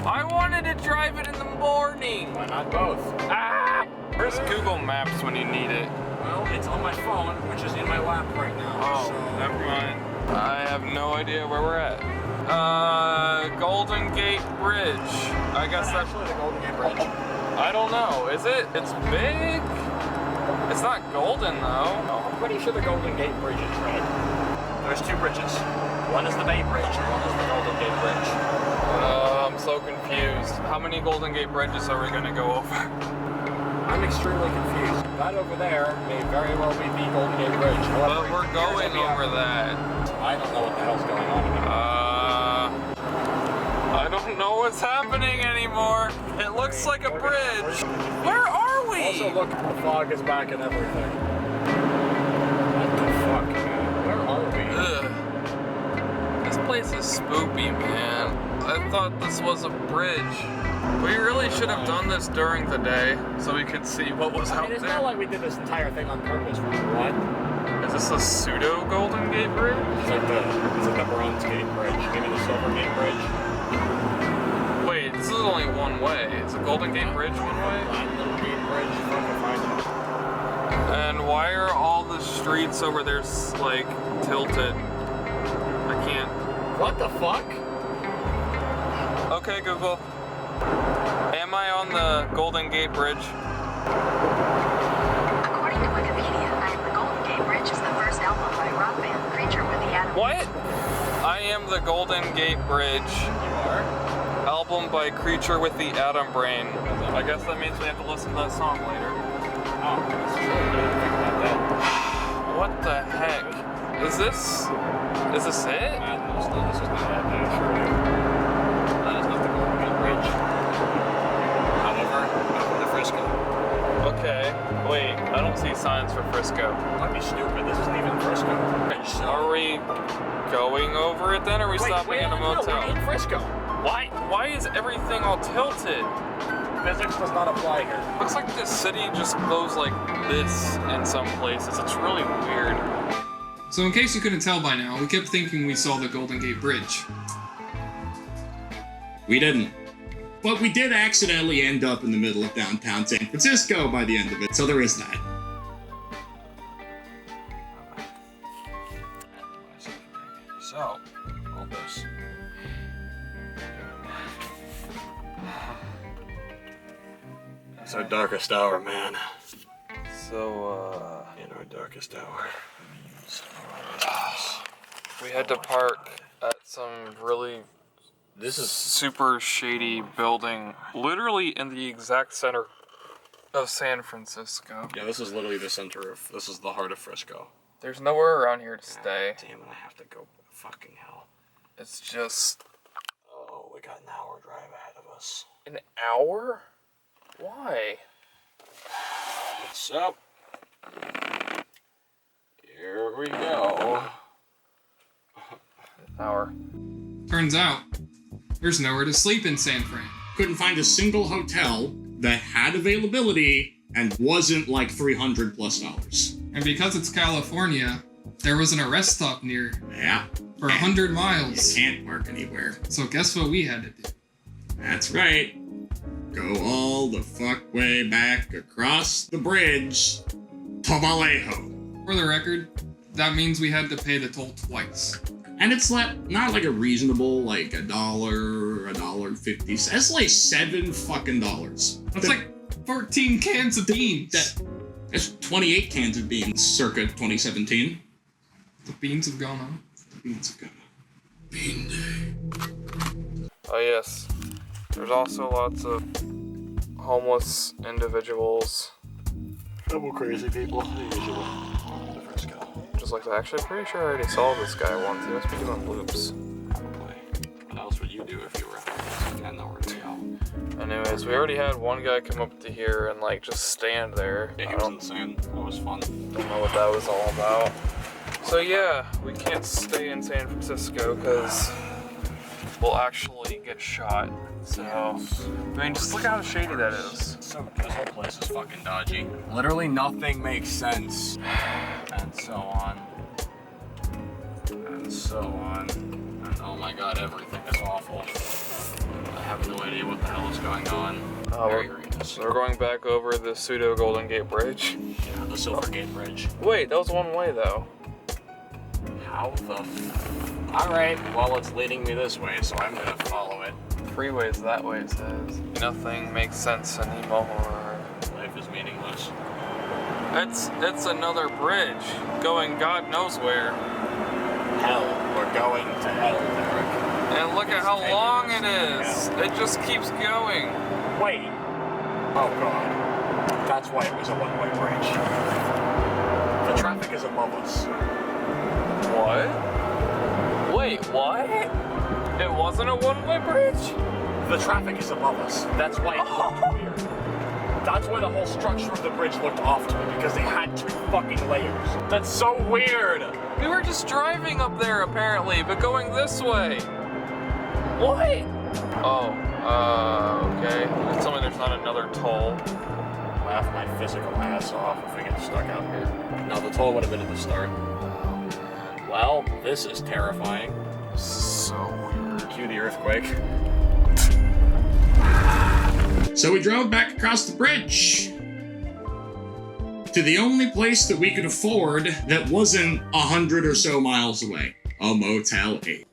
I wanted to drive it in the morning. Why not both? Ah! Where's Google Maps when you need it? Well, it's on my phone, which is in my lap right now. Oh, so... never mind. I have no idea where we're at. Golden Gate Bridge. I guess that's actually the Golden Gate Bridge. I don't know. Is it? It's big. It's not golden though. No, I'm pretty sure the Golden Gate Bridge is red. There's 2 bridges. One is the Bay Bridge, and one is the Golden Gate Bridge. I'm so confused. How many Golden Gate bridges are we gonna go over? I'm extremely confused. That over there may very well be the Golden Gate Bridge. However, But we're going over that. I don't know what the hell's going on anymore. I don't know what's happening anymore. It looks like a bridge. Where are we? Also, look, the fog is back and everything. What the fuck, man? Where are we? Ugh. This place is spoopy, man. I thought this was a bridge. We really should have done this during the day so we could see what was out It's there. not like we did this entire thing on purpose, for one. Is this a pseudo Golden Gate Bridge? It's like the Bronze Gate Bridge, maybe the Silver Gate Bridge. Wait, this is only one way. Is the Golden Gate Bridge one way? Platinum Gate Bridge, if I can find it. And why are all the streets over there like tilted? I can't. What the fuck? Okay, Google. Am I on the Golden Gate Bridge? According to Wikipedia, the Golden Gate Bridge is the first album by rock band Creature with the Atom. What? I am the Golden Gate Bridge. You are? Album by Creature with the Atom Brain. I guess that means we have to listen to that song later. Oh, this is really good. Think about that. What the heck? Is this it? This is not it. I assure you. That is not the Golden Gate Bridge. However, welcome to Frisco. Okay, wait, I don't see signs for Frisco. Don't be stupid, this isn't even Frisco. Are we going over it then, or are we stopping in a motel? No, we're in Frisco. Why is everything all tilted? Physics does not apply here. Looks like this city just goes like this in some places. It's really weird. So in case you couldn't tell by now, we kept thinking we saw the Golden Gate Bridge. We didn't. But we did accidentally end up in the middle of downtown San Francisco by the end of it, so there is that. So, all this. It's our darkest hour, man. So, in our darkest hour. We had to park at some really super shady building, literally in the exact center of San Francisco. Yeah, this is literally the center of, this is the heart of Frisco. There's nowhere around here to stay. Damn it, I have to go fucking hell. It's just... Oh, we got an hour drive ahead of us. An hour? Why? So, here we go. Hour. Turns out, there's nowhere to sleep in San Fran. Couldn't find a single hotel that had availability and wasn't like $300+. And because it's California, there was an arrest stop near. Yeah. For 100 miles. You can't park anywhere. So guess what we had to do? That's right. Go all the fuck way back across the bridge to Vallejo. For the record, that means we had to pay the toll twice. And it's not like a reasonable, like $1, $1.50. It's like $7 fucking. That's like 14 cans of beans. That's 28 cans of beans circa 2017. The beans have gone on. The beans have gone on. Bean Day. Oh yes. There's also lots of homeless individuals. Couple crazy people, the usual. Just like that. Actually, I'm pretty sure I already saw this guy once. He must be doing loops. Probably. What else would you do if you were out there? You got nowhere to go. Anyways, we already had one guy come up to here and like just stand there. Yeah, he was insane. That was fun. Don't know what that was all about. So yeah, we can't stay in San Francisco because we'll actually get shot. So, I mean, just look how shady that is. So, this whole place is fucking dodgy. Literally nothing makes sense. And so on. And so on. And oh my god, everything is awful. I have no idea what the hell is going on. We're going back over the pseudo Golden Gate Bridge. Yeah, the Silver Gate Bridge. Wait, that was one way though. How the Alright, well it's leading me this way, so I'm gonna follow it. Freeways that way, it says. Nothing makes sense anymore. Life is meaningless. It's another bridge going God knows where. Hell, we're going to hell, Derek. And look at how long it is. It just keeps going. Wait. Oh god. That's why it was a one-way bridge. The traffic is above us. What? Wait, what? It wasn't a one-way bridge? The traffic is above us. That's why it looked weird. That's why the whole structure of the bridge looked off to me, because they had 2 fucking layers. That's so weird! We were just driving up there, apparently, but going this way. What? Oh, okay. Tell me there's not another toll. laugh my physical ass off if we get stuck out here. No, the toll would have been at the start. Well, this is terrifying. So weird. Cue the earthquake. So we drove back across the bridge to the only place that we could afford that wasn't 100 or so miles away, a Motel 8.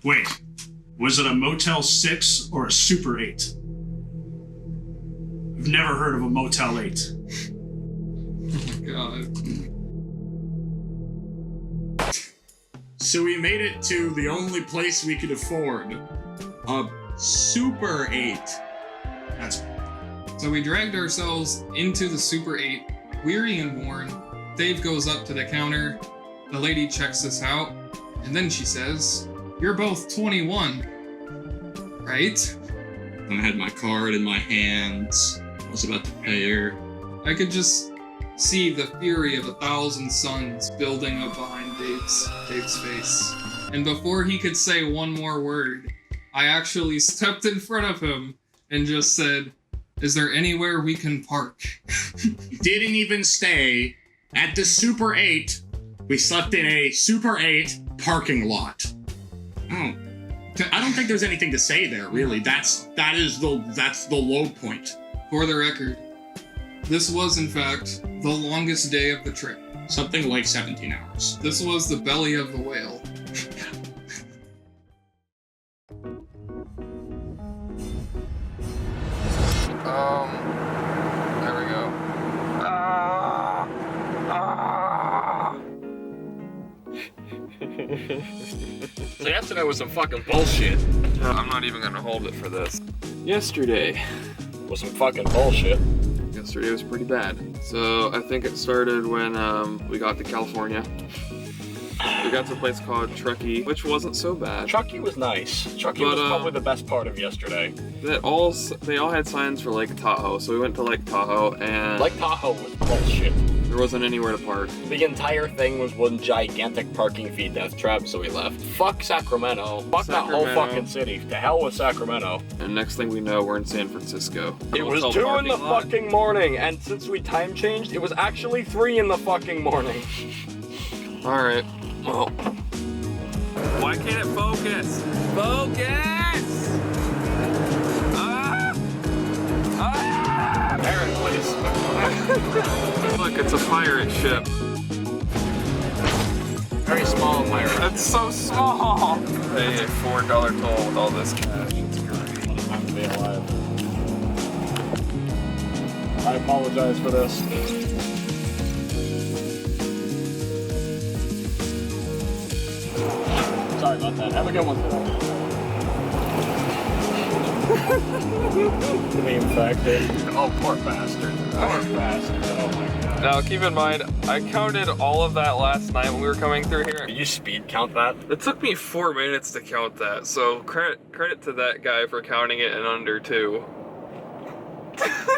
Wait, was it a Motel 6 or a Super 8? I've never heard of a Motel 8. God. So we made it to the only place we could afford, a Super 8. So we dragged ourselves into the Super 8, weary and worn. Dave goes up to the counter, the lady checks us out, and then she says, "You're both 21, right?" I had my card in my hands. I was about to pay her. I could just see the fury of 1,000 suns building up behind Dave's face. And before he could say one more word, I actually stepped in front of him and just said, "Is there anywhere we can park?" Didn't even stay at the Super 8. We slept in a Super 8 parking lot. I don't think there's anything to say there, really. That's the low point. For the record, this was in fact the longest day of the trip. Something like 17 hours. This was the belly of the whale. There we go. So yesterday was some fucking bullshit. I'm not even gonna hold it for this. Yesterday was some fucking bullshit. Yesterday was pretty bad. So I think it started when we got to California. We got to a place called Truckee, which wasn't so bad. Truckee was nice. Truckee was probably the best part of yesterday. They all had signs for Lake Tahoe, so we went to Lake Tahoe, and Lake Tahoe was bullshit. There wasn't anywhere to park. The entire thing was one gigantic parking fee death trap, so we left. Fuck Sacramento. Fuck that whole fucking city. To hell with Sacramento. And next thing we know, we're in San Francisco. It was 2 in the fucking morning, and since we time changed, it was actually 3 in the fucking morning. Alright. Well. Why can't it focus? Focus! Aaron, please. Look, it's a pirate ship. Very small pirate. That's so small! Pay a $4 toll with all this cash. It's great. I'm to be alive. I apologize for this. Sorry about that. Have a good one. Me infected. Oh, poor bastard. Poor bastard. Oh my god. Now, keep in mind, I counted all of that last night when we were coming through here. Did you speed count that? It took me 4 minutes to count that, so credit to that guy for counting it in under 2.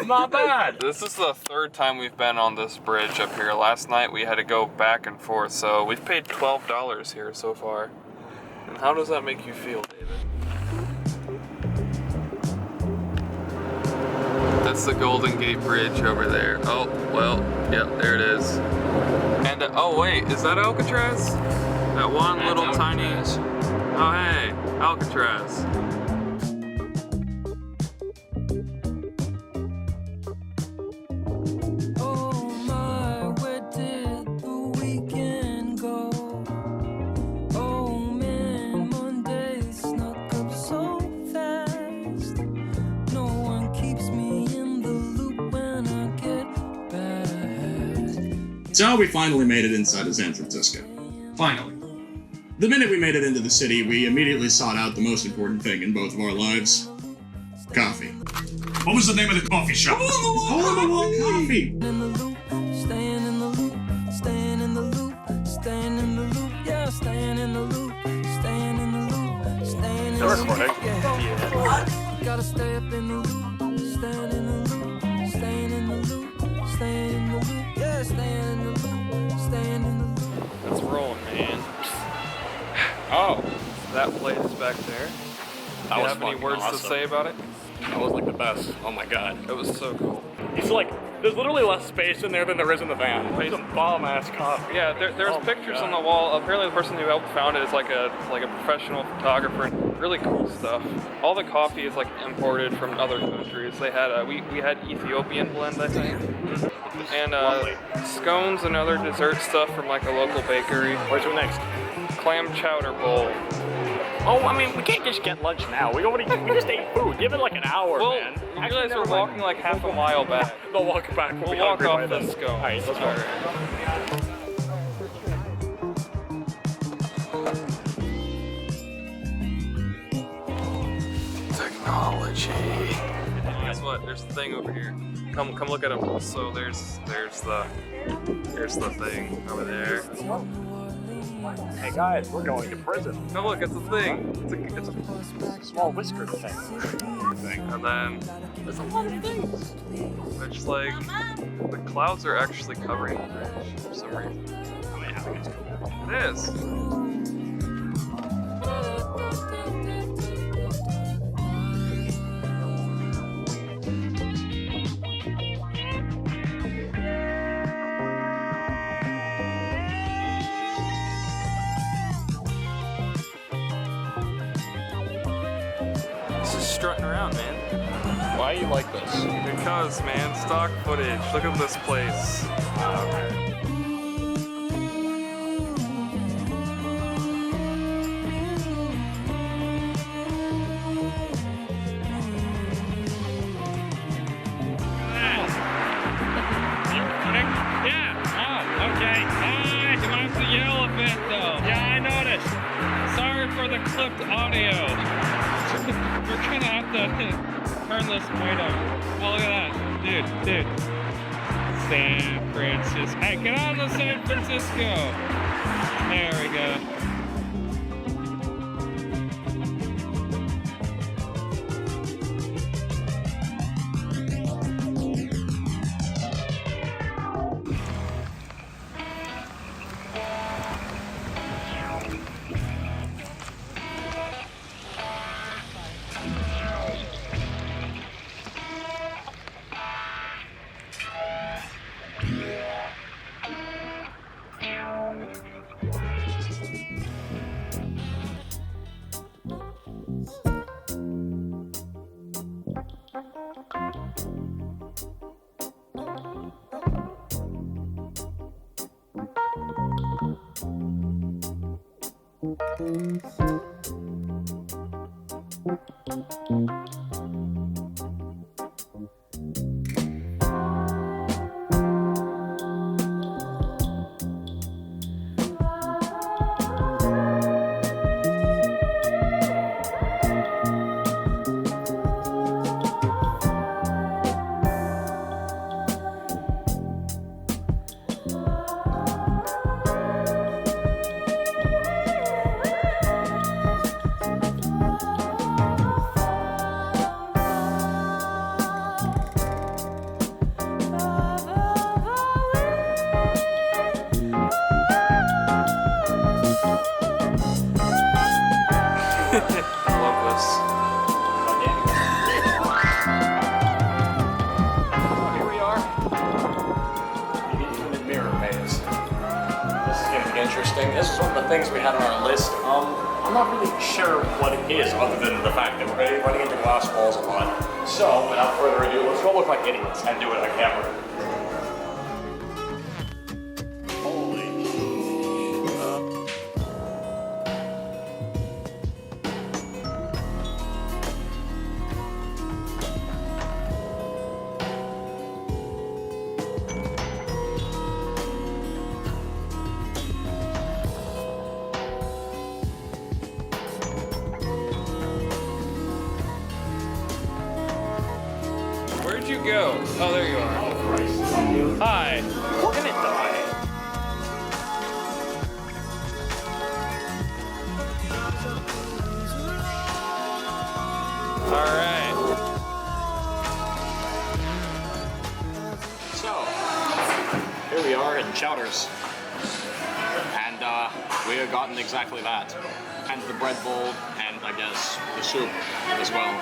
Not bad. This is the 3rd time we've been on this bridge up here. Last night we had to go back and forth, so we've paid $12 here so far. And how does that make you feel, David? That's the Golden Gate Bridge over there. Oh, well, yep, there it is. And, oh wait, is that Alcatraz? That one little Alcatraz. Tiny... Oh hey, Alcatraz. So we finally made it inside of San Francisco. Finally. The minute we made it into the city, we immediately sought out the most important thing in both of our lives. Coffee. What was the name of the coffee shop? Hole in the Wall Coffee! They're recording. Gotta stay up in the loop, stand in the loop, stand in the loop, stand in the loop, yeah, stand in the loop, stand in the loop. It's rolling, man. Oh, that place back there. Do you have any words to say about it? That was like the best. Oh my god. It was so cool. It's like, there's literally less space in there than there is in the van. It's some bomb-ass coffee. Yeah, there's pictures on the wall. Apparently the person who helped found it is like a professional photographer. Really cool stuff. All the coffee is like imported from other countries. They had we had Ethiopian blend, I think. And scones and other dessert stuff from like a local bakery. Where's your next? Clam chowder bowl. Oh, I mean, we can't just get lunch now. We just ate food. Give it like an hour, man. You guys are walking like half a mile back. They'll walk back. We'll walk off the scone. All right, let's go. Technology. Guess what? There's the thing over here. Come look at them. So there's the thing over there. Hey guys, we're going to prison. No, look, it's a thing. It's a small whisker thing. And then there's a lot of things. Which like the clouds are actually covering the bridge for some reason. I mean, I think it's cool. It is. Strutting around, man. Why you like this? Because, man, stock footage. Look at this place. Yeah. Oh, okay. I have to yell a bit, though. Yeah, I noticed. Sorry for the clipped audio. We're gonna have to turn this point up. Oh, look at that. Dude. San Francisco. Hey, get on to San Francisco. There we go. Interesting. This is one of the things we had on our list. I'm not really sure what it is other than the fact that we're going to be running into glass walls a lot. So, without further ado, let's go look like idiots and do it on camera. Where'd you go? Oh, there you are. Oh, Christ. Hi. We're gonna die. Alright. So, here we are in Chowders. And we have gotten exactly that. And the bread bowl and I guess, the soup as well.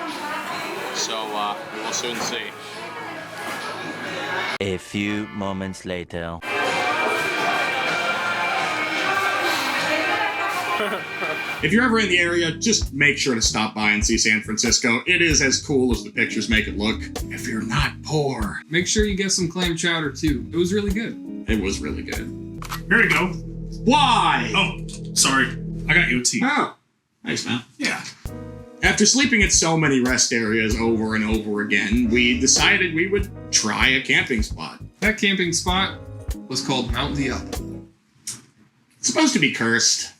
So we'll soon see. A few moments later. If you're ever in the area, just make sure to stop by and see San Francisco. It is as cool as the pictures make it look. If you're not poor. Make sure you get some clam chowder too. It was really good. It was really good. Here we go. Why? Oh, sorry. I got you a tea. Oh, nice, man. Yeah. After sleeping at so many rest areas over and over again, we decided we would try a camping spot. That camping spot was called Mount Diablo. It's supposed to be cursed.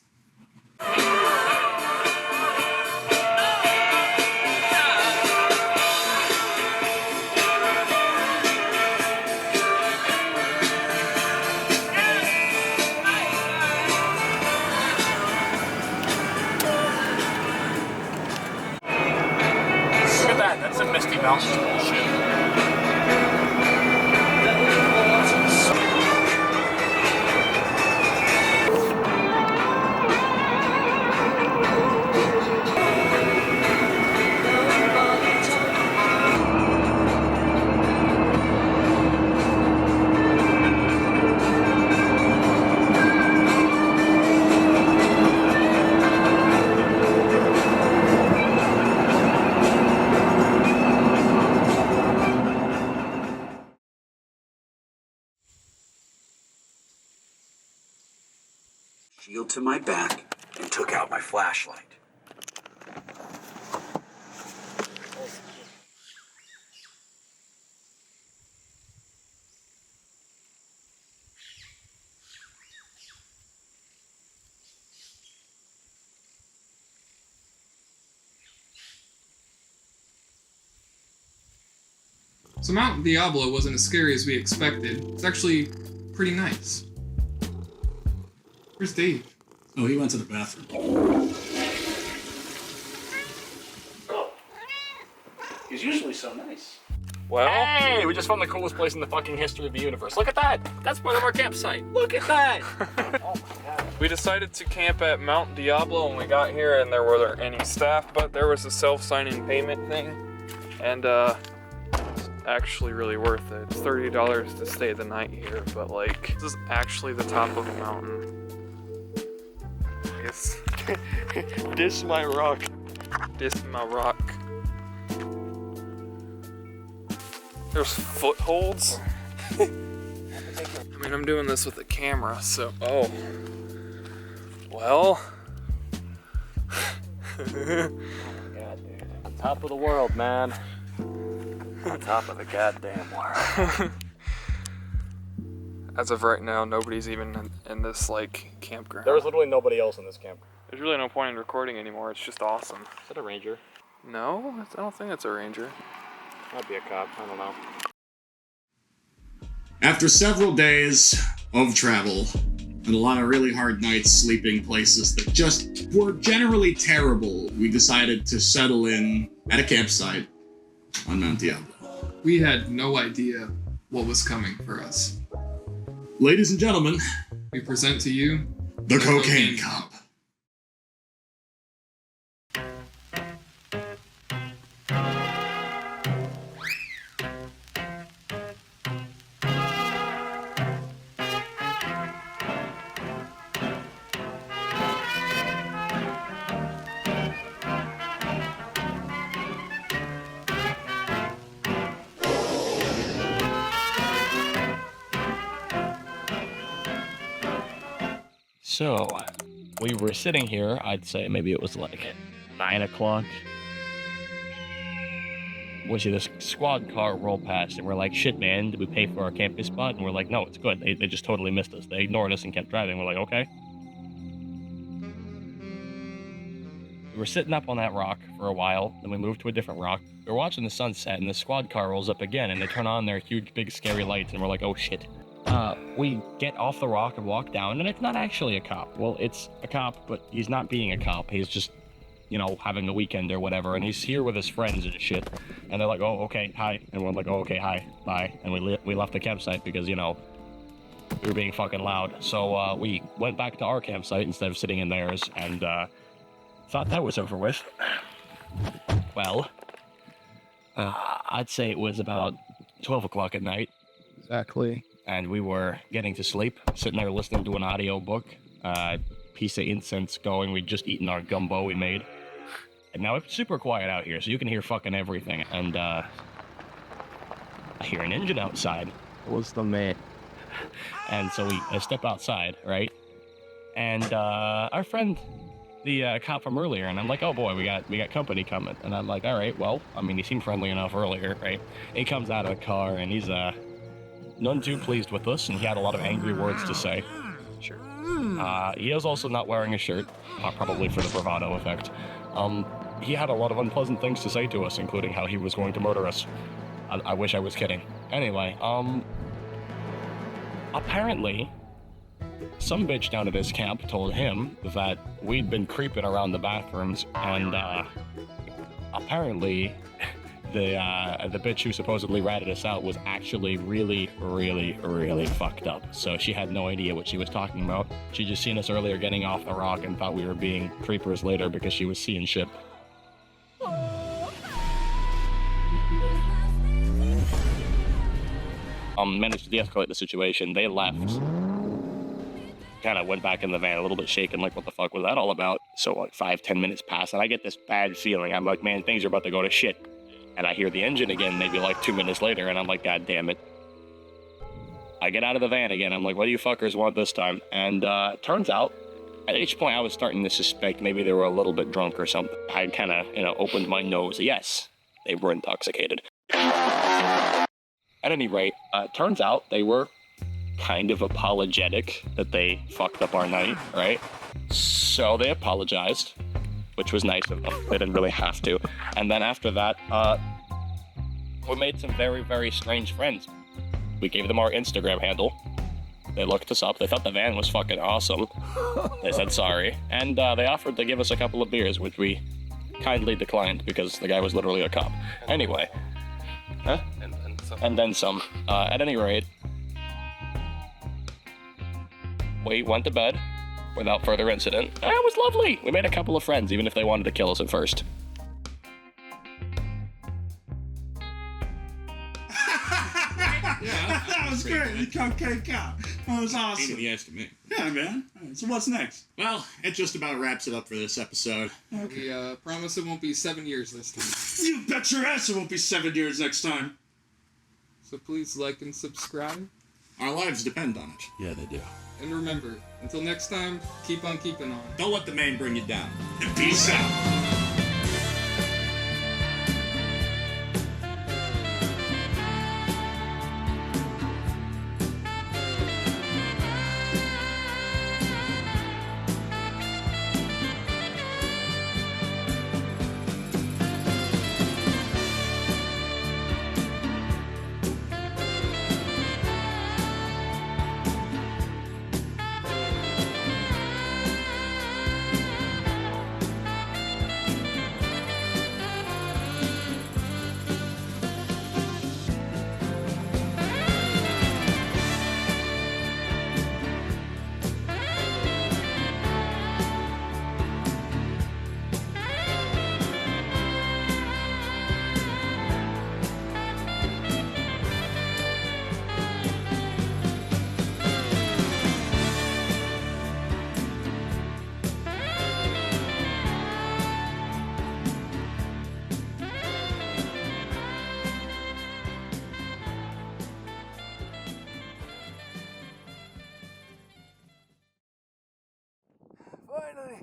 Look at that. That's a Misty Mountains bullshit. Shield to my back and took out my flashlight. So Mount Diablo wasn't as scary as we expected. It's actually pretty nice. Where's Dave? Oh, he went to the bathroom. He's usually so nice. Well, hey, we just found the coolest place in the fucking history of the universe. Look at that. That's part of our campsite. Look at that. Oh my god. We decided to camp at Mount Diablo when we got here, and there weren't any staff, but there was a self-signing payment thing, and it's actually really worth it. It's $30 to stay the night here, but like, this is actually the top of a mountain. It's this my rock. This my rock. There's footholds. I mean, I'm doing this with a camera, so oh. Well. Oh my god, dude. On top of the world, man. On top of the goddamn world. As of right now, nobody's even in this like campground. There was literally nobody else in this camp. There's really no point in recording anymore. It's just awesome. Is that a ranger? No, I don't think it's a ranger. Might be a cop. I don't know. After several days of travel and a lot of really hard nights sleeping places that just were generally terrible, we decided to settle in at a campsite on Mount Diablo. We had no idea what was coming for us. Ladies and gentlemen, we present to you the Cocaine Cop. So, we were sitting here, I'd say maybe it was like 9 o'clock. We see this squad car roll past, and we're like, shit, man, did we pay for our camping spot? And we're like, no, it's good. They just totally missed us. They ignored us and kept driving. We're like, okay. We were sitting up on that rock for a while, then we moved to a different rock. We were watching the sunset, and the squad car rolls up again, and they turn on their huge, big, scary lights, and we're like, oh, shit. We get off the rock and walk down, and it's not actually a cop. Well, it's a cop, but he's not being a cop. He's just, you know, having a weekend or whatever, and he's here with his friends and shit. And they're like, oh, okay, hi. And we're like, oh, okay, hi, bye. And we left the campsite because, you know, we were being fucking loud. So, we went back to our campsite instead of sitting in theirs, and, thought that was over with. Well, I'd say it was about 12 o'clock at night. Exactly. And we were getting to sleep, sitting there listening to an audio book, piece of incense going. We'd just eaten our gumbo we made. And now it's super quiet out here, so you can hear fucking everything. And, I hear an engine outside. What's the man? And so I step outside, right? And, our friend, the cop from earlier, and I'm like, oh boy, we got company coming. And I'm like, all right, well, I mean, he seemed friendly enough earlier, right? He comes out of the car, and he's, none too pleased with us, and he had a lot of angry words to say. Sure. He was also not wearing a shirt, probably for the bravado effect. He had a lot of unpleasant things to say to us, including how he was going to murder us. I wish I was kidding. Anyway, apparently, some bitch down at his camp told him that we'd been creeping around the bathrooms, and, apparently, the bitch who supposedly ratted us out was actually really, really, really fucked up. So she had no idea what she was talking about. She just seen us earlier getting off the rock and thought we were being creepers later because she was seeing shit. Managed to de-escalate the situation. They left. Kind of went back in the van a little bit shaken, like, what the fuck was that all about? So, like, 5-10 minutes pass, and I get this bad feeling. I'm like, man, things are about to go to shit. And I hear the engine again, maybe like 2 minutes later, and I'm like, God damn it. I get out of the van again. I'm like, what do you fuckers want this time? And turns out, at each point I was starting to suspect maybe they were a little bit drunk or something. I kind of, opened my nose. Yes, they were intoxicated. At any rate, turns out they were kind of apologetic that they fucked up our night, right? So they apologized, which was nice of them. They didn't really have to. And then after that, we made some very, very strange friends. We gave them our Instagram handle. They looked us up. They thought the van was fucking awesome. They said sorry. And they offered to give us a couple of beers, which we kindly declined because the guy was literally a cop. Anyway. Huh? And then some. At any rate, we went to bed without further incident. It was lovely. We made a couple of friends, even if they wanted to kill us at first. Yeah, that was great. The Cupcake Cop. That was awesome. Pain in the ass to me. Yeah, man. So what's next? Well, it just about wraps it up for this episode. We promise it won't be 7 years this time. You bet your ass it won't be 7 years next time. So please like and subscribe. Our lives depend on it. Yeah, they do. And remember, until next time, keep on keeping on. Don't let the man bring you down. And peace out. Finally!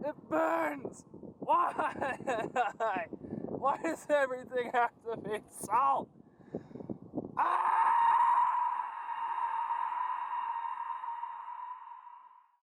It burns! Why? Why does everything have to be salt?